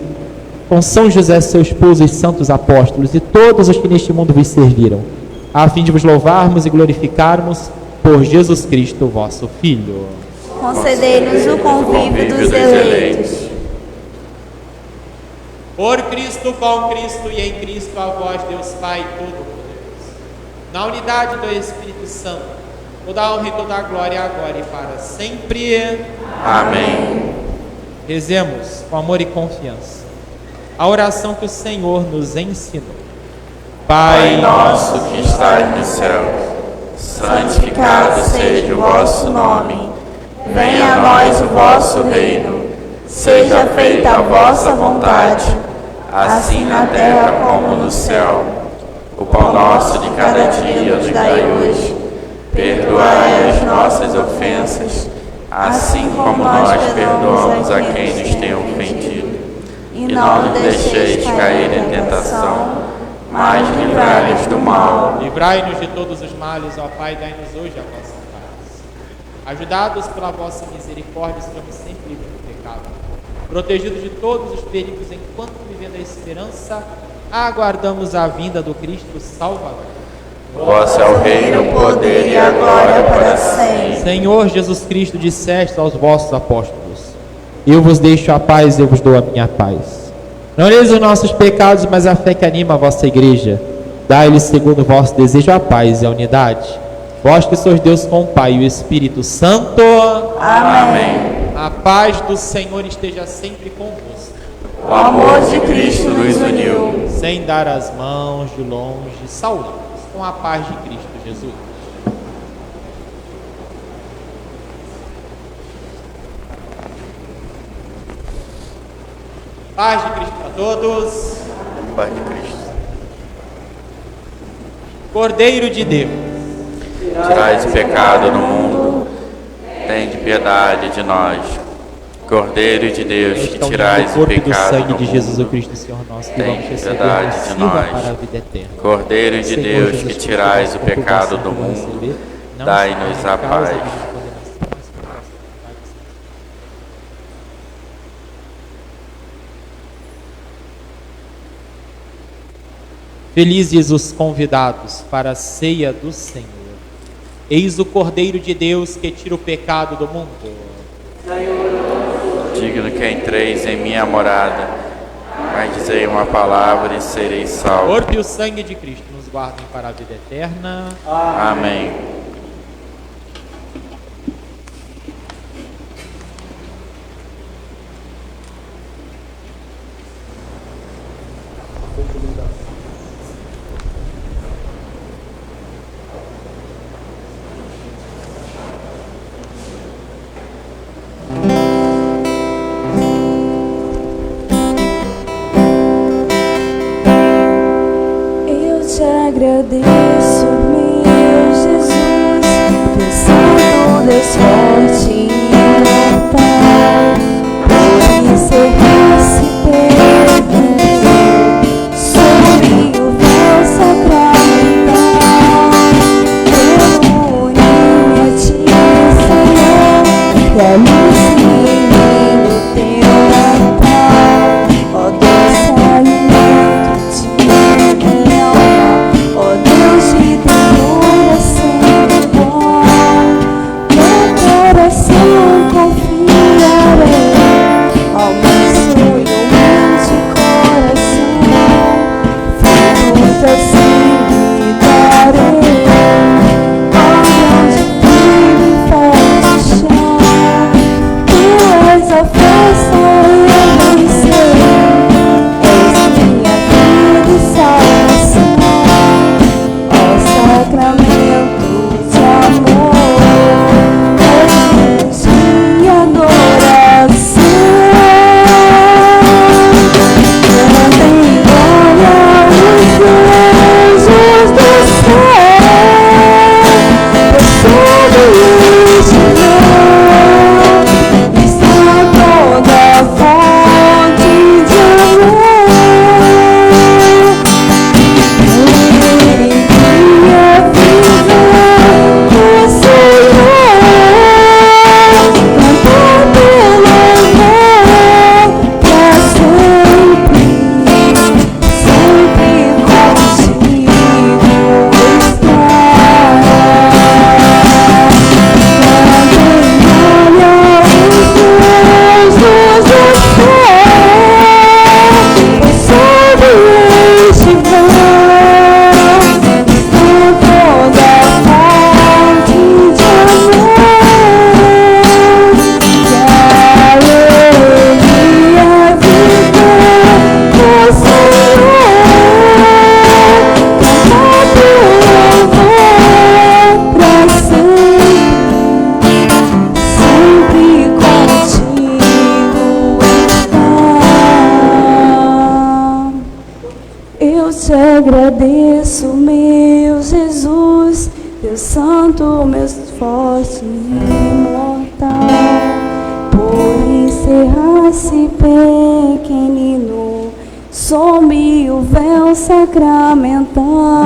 com São José, seu esposo, e santos apóstolos, e todos os que neste mundo vos serviram, a fim de vos louvarmos e glorificarmos por Jesus Cristo, vosso Filho. concedei-nos o convívio dos eleitos. Por Cristo, com Cristo e em Cristo, a vós, Deus Pai Todo-Poderoso, na unidade do Espírito Santo, toda a honra e toda a glória, agora e para sempre. Amém. Rezemos com amor e confiança a oração que o Senhor nos ensinou. Pai nosso que estais no céu, santificado seja o vosso nome. Venha a nós o vosso reino. Seja feita a vossa vontade, assim na terra como no céu. O pão nosso de cada dia nos dai hoje. Perdoai as nossas ofensas, assim como nós perdoamos a quem nos tem ofendido. E não nos deixeis cair em tentação, mas livrai-nos do mal. Livrai-nos de todos os males, ó Pai, dai-nos hoje a vossa paz. Ajudados pela vossa misericórdia, sejamos sempre livres do pecado, protegidos de todos os perigos, enquanto vivendo a esperança, aguardamos a vinda do Cristo Salvador. Vosso é o reino, o poder e a glória para sempre. Senhor Jesus Cristo, disseste aos vossos apóstolos: eu vos deixo a paz, eu vos dou a minha paz. Não olheis os nossos pecados, mas a fé que anima a vossa igreja. Dai-lhes, segundo o vosso desejo, a paz e a unidade. Vós que sois Deus com o Pai e o Espírito Santo. Amém. A paz do Senhor esteja sempre convosco. O amor de Cristo nos uniu. Sem dar as mãos de longe, saúde com a paz de Cristo Jesus. Paz de Cristo para todos. Paz de Cristo. Cordeiro de Deus, Tirais o pecado do mundo, tende piedade de nós. Cordeiro de Deus, que tirais o corpo do pecado sangue do de Jesus mundo, Cristo, Senhor nosso, que tem vamos receber piedade na de silva nós. para a vida eterna. Cordeiro de Senhor Deus, Jesus que Cristo, tirais o nosso pecado corpo do que vamos mundo, receber, não dai-nos por a causa paz. da condenação, mas por causa do Pai. Felizes os convidados para a ceia do Senhor. Eis o Cordeiro de Deus que tira o pecado do mundo. Digno que entreis em minha morada, mas dizei uma palavra e sereis O salvos. corpo e o sangue de Cristo nos guardem para a vida eterna. Amém. Eu te agradeço, meu Jesus, teu santo Deus forte e imortal, por me servir-se sobre o véu sacramental. Eu uni-me a ti, Senhor, que a luz ilumine o teu altar, ó Deus, alimento de minha alma, ó Deus de ternura sem igual. Meu coração Agradeço, meu Jesus, Deus Santo, meu forte e imortal, por encerrar-se pequenino, some o véu sacramental.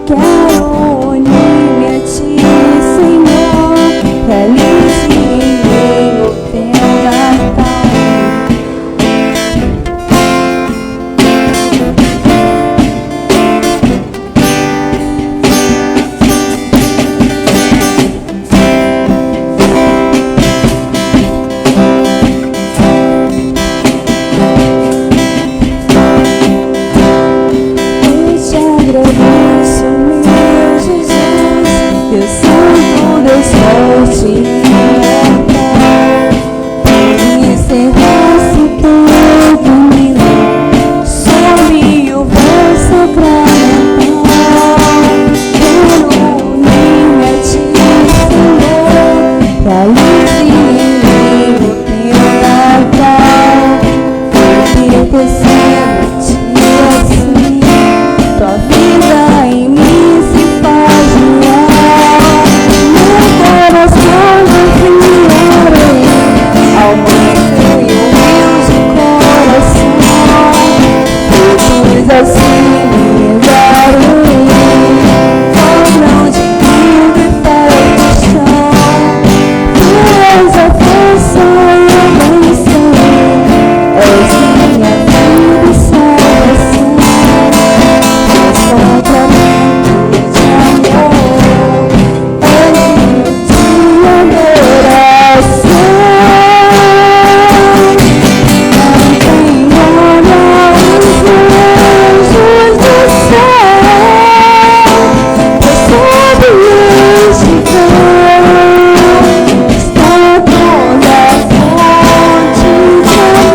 Quero unir-me a Ti, Senhor, realize em mim o Teu Natal. Agradeço, meu Jesus, Deus Santo, Deus forte e imortal, por encerrar-se pequenino, some o véu sacramental. Quero unir-me a Ti, Senhor, realize em mim o Teu Natal, enriquecendo a Ti assim. Tua vida em mim se faz real, meu coração confiarei ao manso e humilde coração. Filhos assim me darei, cobram de vida e paixão. Tu és a força e a bênção, és minha vida e salvação. Sacramento de amor, é digno de adoração. Não tem olha os anjos do céu, recebe este véu, está toda a fonte de amor.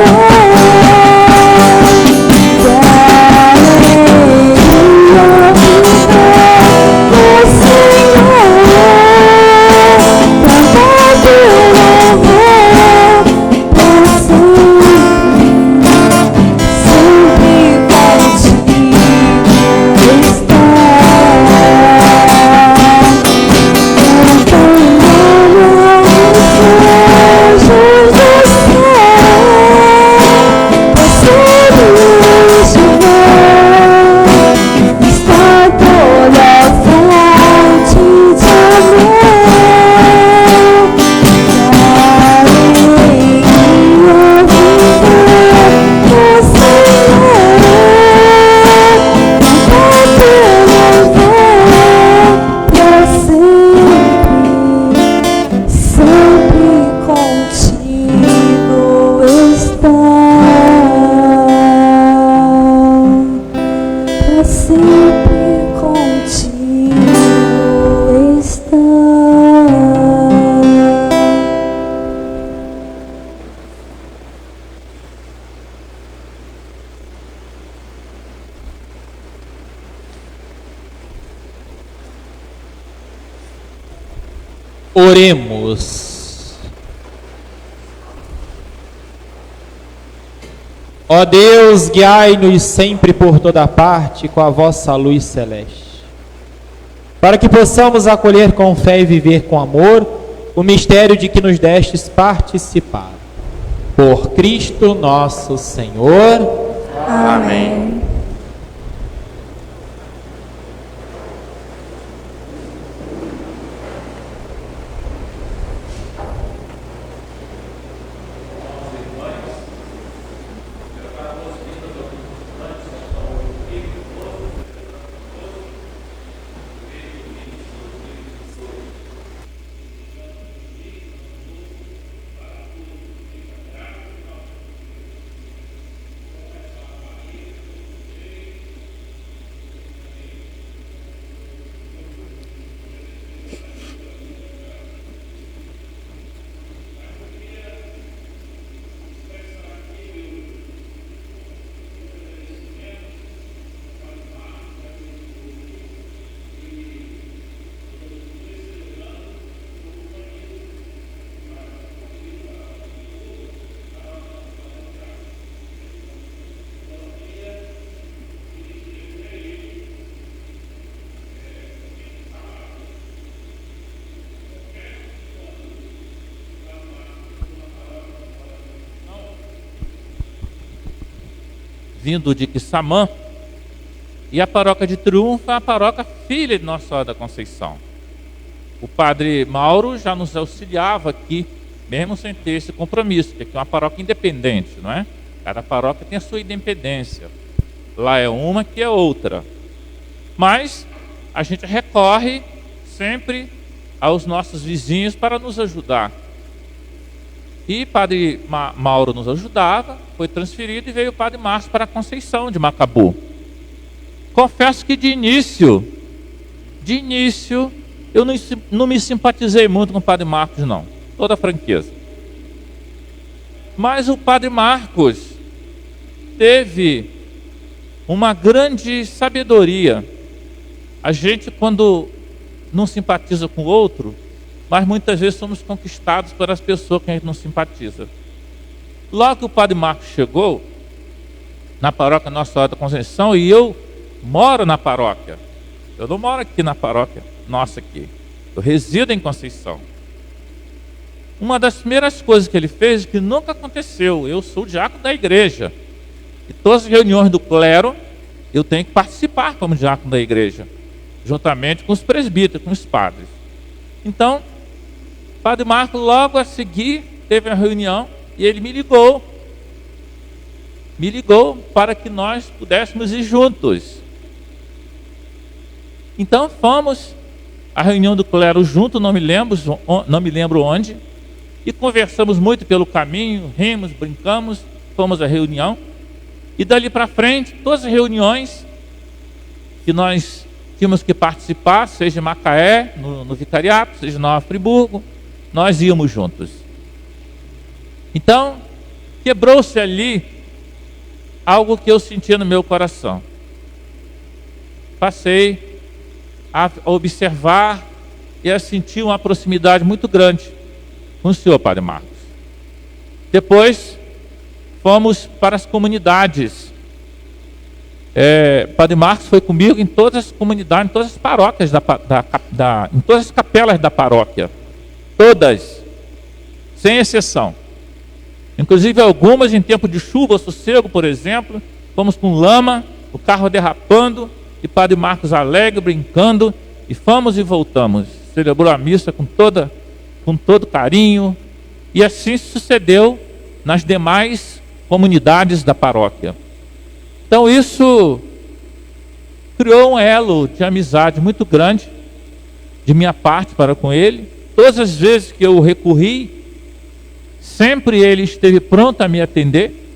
Oremos. Ó Deus, guiai-nos sempre por toda parte com a vossa luz celeste, para que possamos acolher com fé e viver com amor o mistério de que nos destes participar. Por Cristo nosso Senhor. Amém. vindo de Quissamã, e a paróquia de Triunfo é a paróquia filha de Nossa Senhora da Conceição. O padre Mauro já nos auxiliava aqui, mesmo sem ter esse compromisso, que aqui é uma paróquia independente, não é? Cada paróquia tem a sua independência. Lá é uma, que é outra. Mas a gente recorre sempre aos nossos vizinhos para nos ajudar. E Padre Mauro nos ajudava, foi transferido e veio o Padre Márcio para a Conceição de Macabu. Confesso que de início, eu não me simpatizei muito com o Padre Marcos, não. Toda a franqueza. Mas o Padre Marcos teve uma grande sabedoria. A gente, quando não simpatiza com o outro, mas muitas vezes somos conquistados pelas pessoas que a gente não simpatiza. Logo que o Padre Marcos chegou na paróquia Nossa Senhora da Conceição, e eu moro na paróquia. Eu não moro aqui na paróquia nossa aqui. Eu resido em Conceição. Uma das primeiras coisas que ele fez, que nunca aconteceu, eu sou o diácono da igreja. E todas as reuniões do clero, eu tenho que participar como diácono da igreja, juntamente com os presbíteros, com os padres. Então, o Padre Marcos, logo a seguir, teve uma reunião e ele me ligou para que nós pudéssemos ir juntos. Então fomos à reunião do clero junto, não me lembro onde, e conversamos muito pelo caminho, rimos, brincamos, fomos à reunião, e dali para frente, todas as reuniões que nós tínhamos que participar, seja em Macaé, no vicariato, seja em Nova Friburgo, nós íamos juntos. Então, quebrou-se ali algo que eu sentia no meu coração. Passei a observar e a sentir uma proximidade muito grande com o senhor Padre Marcos. Depois, fomos para as comunidades. Padre Marcos foi comigo em todas as comunidades, em todas as paróquias, em todas as capelas da paróquia. Todas, sem exceção. Inclusive algumas em tempo de chuva, sossego, por exemplo, fomos com lama, o carro derrapando, e Padre Marcos alegre, brincando, e fomos e voltamos. Celebrou a missa com todo carinho, e assim sucedeu nas demais comunidades da paróquia. Então isso criou um elo de amizade muito grande de minha parte para com ele. Todas as vezes que eu recorri, sempre ele esteve pronto a me atender,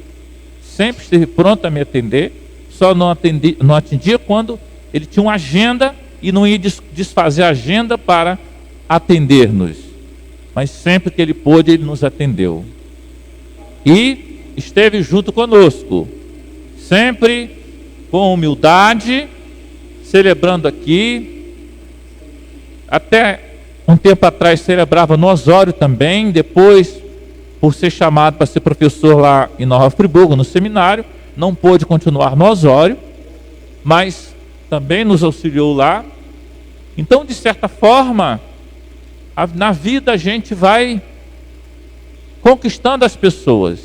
só não atendia quando ele tinha uma agenda e não ia desfazer a agenda para atender-nos. Mas sempre que ele pôde, ele nos atendeu. E esteve junto conosco, sempre com humildade, celebrando aqui. Até um tempo atrás celebrava no Osório também, depois, por ser chamado para ser professor lá em Nova Friburgo, no seminário, não pôde continuar no Osório, mas também nos auxiliou lá. Então, de certa forma, na vida a gente vai conquistando as pessoas.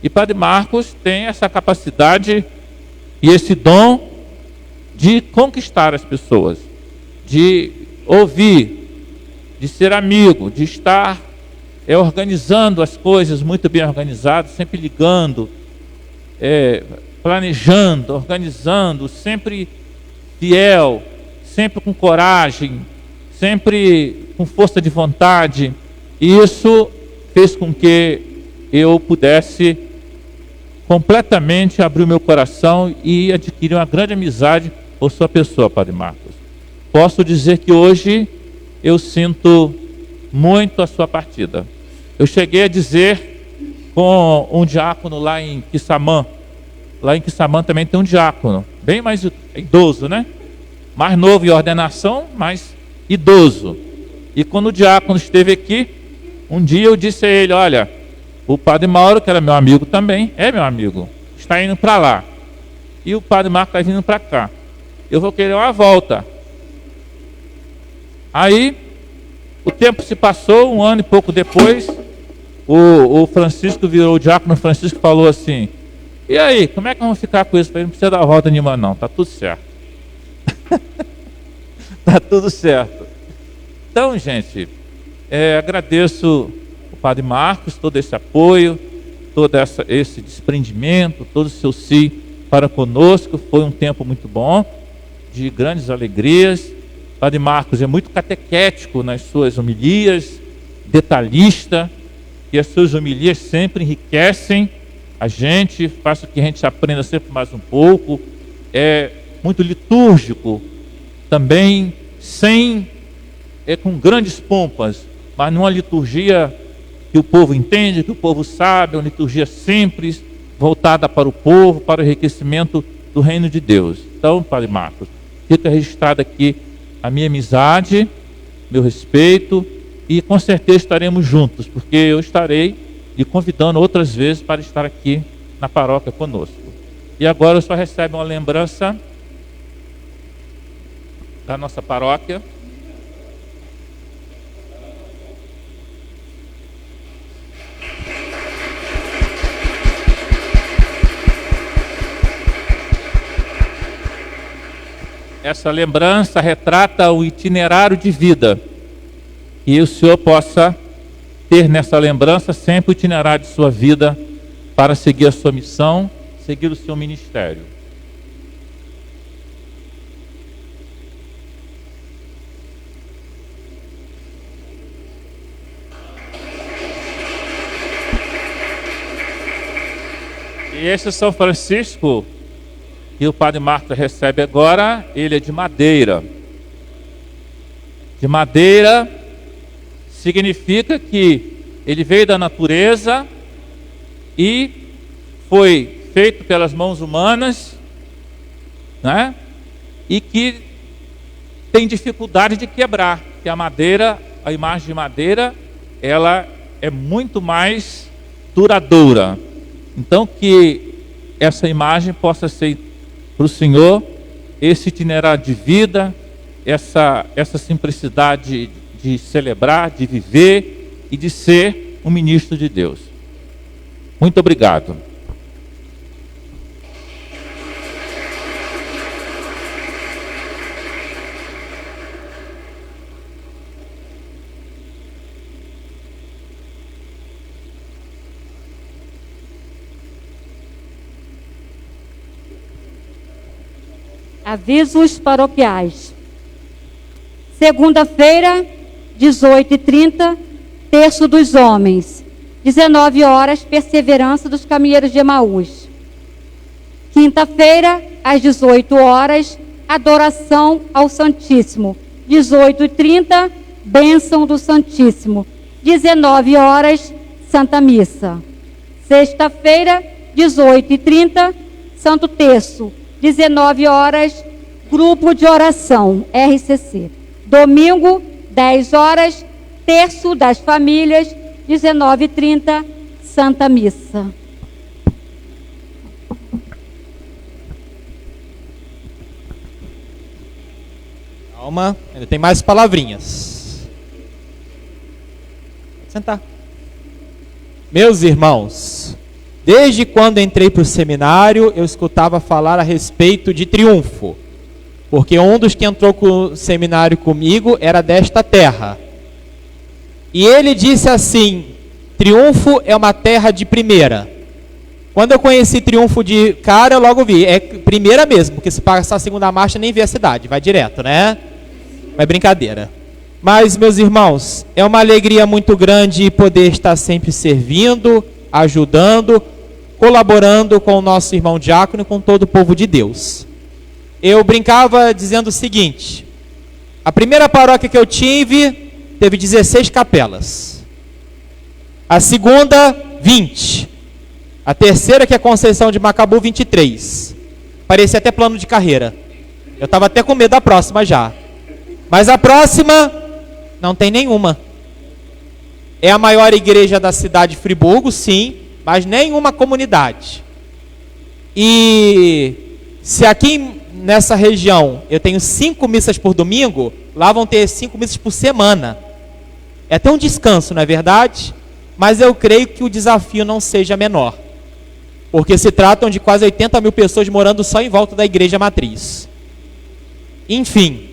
E Padre Marcos tem essa capacidade e esse dom de conquistar as pessoas, de ouvir, de ser amigo, de estar organizando as coisas muito bem organizado, sempre ligando, planejando, organizando, sempre fiel, sempre com coragem, sempre com força de vontade. E isso fez com que eu pudesse completamente abrir o meu coração e adquirir uma grande amizade por sua pessoa, Padre Marcos. Posso dizer que hoje eu sinto muito a sua partida. Eu cheguei a dizer com um diácono lá em Quissamã. Lá em Quissamã também tem um diácono, bem mais idoso, né? Mais novo em ordenação, mas idoso. E quando o diácono esteve aqui, um dia eu disse a ele: olha, o Padre Mauro, que era meu amigo também, é meu amigo, está indo para lá. E o Padre Marcos está vindo para cá. Eu vou querer uma volta. Aí, o tempo se passou, um ano e pouco depois, o Francisco virou o diácono Francisco e falou assim: E aí, como é que vamos ficar com isso? Não precisa dar volta nenhuma não, tá tudo certo. Tá tudo certo. Então, gente, agradeço o Padre Marcos, todo esse apoio, todo esse desprendimento, todo o seu sim para conosco. Foi um tempo muito bom, de grandes alegrias. O Padre Marcos é muito catequético nas suas homilias, detalhista, e as suas homilias sempre enriquecem a gente, faz com que a gente aprenda sempre mais um pouco. É muito litúrgico, também com grandes pompas, mas numa liturgia que o povo entende, que o povo sabe, uma liturgia simples, voltada para o povo, para o enriquecimento do reino de Deus. Então, Padre Marcos, fica registrado aqui a minha amizade, meu respeito, e com certeza estaremos juntos, porque eu estarei lhe convidando outras vezes para estar aqui na paróquia conosco. E agora eu só recebo uma lembrança da nossa paróquia. Essa lembrança retrata o itinerário de vida. E o Senhor possa ter nessa lembrança sempre o itinerário de sua vida para seguir a sua missão, seguir o seu ministério. E esse São Francisco que o Padre Marcos recebe agora, ele é de madeira. De madeira significa que ele veio da natureza e foi feito pelas mãos humanas, né? E que tem dificuldade de quebrar, que a madeira, a imagem de madeira, ela é muito mais duradoura. Então que essa imagem possa ser para o Senhor esse itinerário de vida, essa simplicidade de celebrar, de viver e de ser um ministro de Deus. Muito obrigado. Avisos paroquiais. Segunda-feira, 18h30, Terço dos Homens. 19 horas, Perseverança dos Caminheiros de Emaús. Quinta-feira, às 18 horas, Adoração ao Santíssimo. 18h30, Bênção do Santíssimo. 19 horas, Santa Missa. Sexta-feira, 18h30, Santo Terço. 19 horas, Grupo de Oração, RCC. Domingo, 10 horas, Terço das Famílias, 19h30, Santa Missa. Calma, ainda tem mais palavrinhas. Pode sentar. Meus irmãos, desde quando entrei para o seminário, eu escutava falar a respeito de triunfo. Porque um dos que entrou com o seminário comigo era desta terra. E ele disse assim: Triunfo é uma terra de primeira. Quando eu conheci Triunfo de cara, eu logo vi, é primeira mesmo, porque se passar a segunda marcha nem vê a cidade, vai direto, né? É brincadeira. Mas, meus irmãos, é uma alegria muito grande poder estar sempre servindo, ajudando, colaborando com o nosso irmão diácono e com todo o povo de Deus. Eu brincava dizendo o seguinte: a primeira paróquia que eu tive teve 16 capelas. A segunda, 20. A terceira, que é Conceição de Macabu, 23. Parecia até plano de carreira. Eu estava até com medo da próxima já. Mas a próxima, não tem nenhuma. É a maior igreja da cidade de Friburgo, sim, mas nenhuma comunidade. E se aqui nessa região eu tenho 5 missas por domingo, lá vão ter 5 missas por semana. É até um descanso, não é verdade? Mas eu creio que o desafio não seja menor. porque se tratam de quase 80 mil pessoas morando só em volta da igreja matriz. Enfim,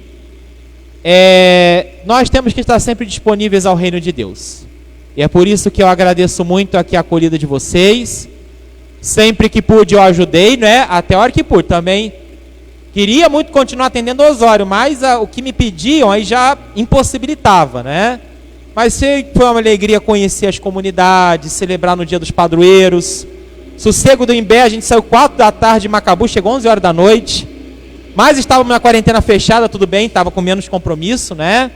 nós temos que estar sempre disponíveis ao reino de Deus. E é por isso que eu agradeço muito aqui a acolhida de vocês. Sempre que pude eu ajudei, né? Até a hora que pude também. Queria muito continuar atendendo o Osório, mas o que me pediam aí já impossibilitava, né? Mas foi uma alegria conhecer as comunidades, celebrar no dia dos padroeiros. Sossego do Imbé, a gente saiu 4 da tarde de Macabu, chegou 11 horas da noite. Mas estávamos na quarentena fechada, tudo bem, estava com menos compromisso, né?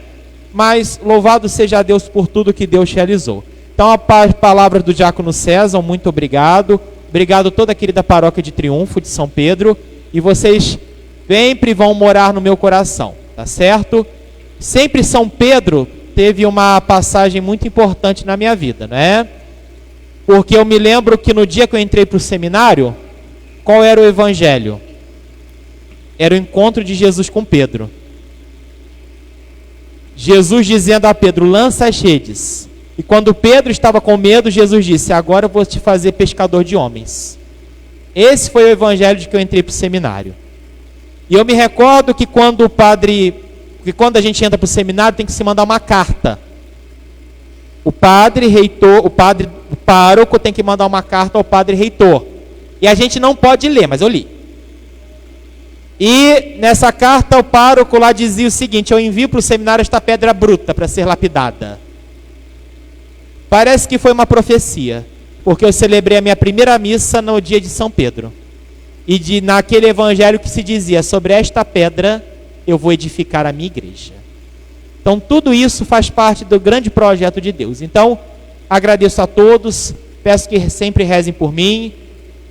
Mas louvado seja Deus por tudo que Deus realizou. Então, a palavra do diácono César, muito obrigado. Obrigado a toda a querida paróquia de Triunfo, de São Pedro. E vocês sempre vão morar no meu coração, tá certo? Sempre São Pedro teve uma passagem muito importante na minha vida, né? Porque eu me lembro que no dia que eu entrei para o seminário, qual era o evangelho? Era o encontro de Jesus com Pedro. Jesus dizendo a Pedro, lança as redes. E quando Pedro estava com medo, Jesus disse, agora eu vou te fazer pescador de homens. Esse foi o evangelho de que eu entrei para o seminário. E eu me recordo que quando a gente entra para o seminário, tem que se mandar uma carta. O pároco tem que mandar uma carta ao padre reitor. E a gente não pode ler, mas eu li. E nessa carta o pároco lá dizia o seguinte, eu envio para o seminário esta pedra bruta para ser lapidada. Parece que foi uma profecia, porque eu celebrei a minha primeira missa no dia de São Pedro. E naquele evangelho que se dizia, sobre esta pedra eu vou edificar a minha igreja. Então tudo isso faz parte do grande projeto de Deus. Então agradeço a todos, peço que sempre rezem por mim.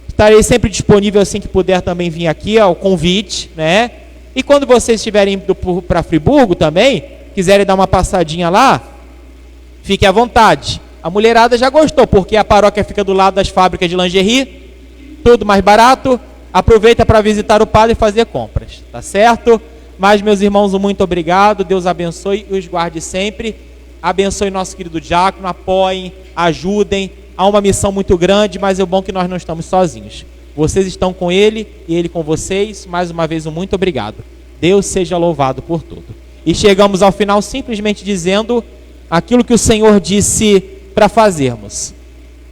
Estarei sempre disponível assim que puder também vir aqui ao convite, né? E quando vocês estiverem indo para Friburgo também, quiserem dar uma passadinha lá, fique à vontade. A mulherada já gostou, porque a paróquia fica do lado das fábricas de lingerie, tudo mais barato. Aproveita para visitar o padre e fazer compras, tá certo? Mas, meus irmãos, muito obrigado. Deus abençoe e os guarde sempre. Abençoe nosso querido diácono, apoiem, ajudem. Há uma missão muito grande, mas é bom que nós não estamos sozinhos. Vocês estão com ele e ele com vocês. Mais uma vez, um muito obrigado. Deus seja louvado por tudo. E chegamos ao final simplesmente dizendo aquilo que o Senhor disse para fazermos.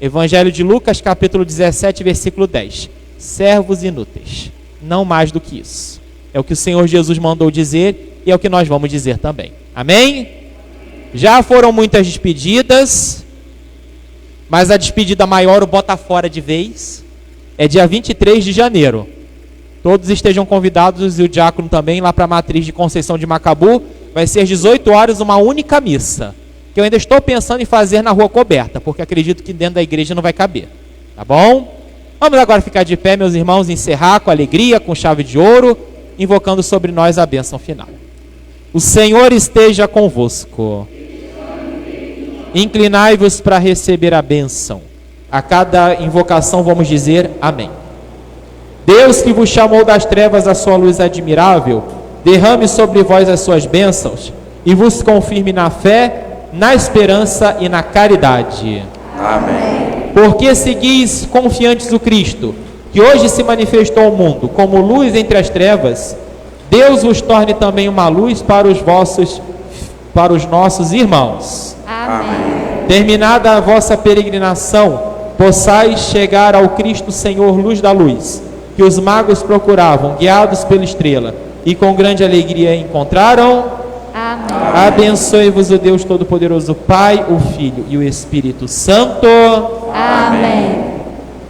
Evangelho de Lucas, capítulo 17, versículo 10. Servos inúteis, não mais do que isso. É o que o Senhor Jesus mandou dizer e é o que nós vamos dizer também. Amém? Já foram muitas despedidas, mas a despedida maior, o bota fora de vez, é dia 23 de janeiro. Todos estejam convidados e o diácono também lá para a matriz de Conceição de Macabu. Vai ser às 18 horas uma única missa, que eu ainda estou pensando em fazer na rua coberta, porque acredito que dentro da igreja não vai caber. Tá bom? Vamos agora ficar de pé, meus irmãos, e encerrar com alegria, com chave de ouro, invocando sobre nós a bênção final. O Senhor esteja convosco. Inclinai-vos para receber a bênção. A cada invocação vamos dizer amém. Deus que vos chamou das trevas à sua luz admirável, derrame sobre vós as suas bênçãos e vos confirme na fé, na esperança e na caridade. Amém. Porque seguis confiantes o Cristo, que hoje se manifestou ao mundo como luz entre as trevas, Deus vos torne também uma luz para os nossos irmãos. Amém. Terminada a vossa peregrinação, possais chegar ao Cristo Senhor, luz da luz, que os magos procuravam, guiados pela estrela, e com grande alegria encontraram. Amém. Abençoe-vos o Deus Todo-Poderoso, Pai, o Filho e o Espírito Santo. Amém.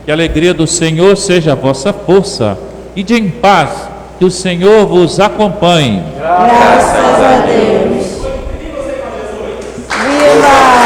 Que a alegria do Senhor seja a vossa força, e de em paz, que o Senhor vos acompanhe. Graças a Deus. Viva!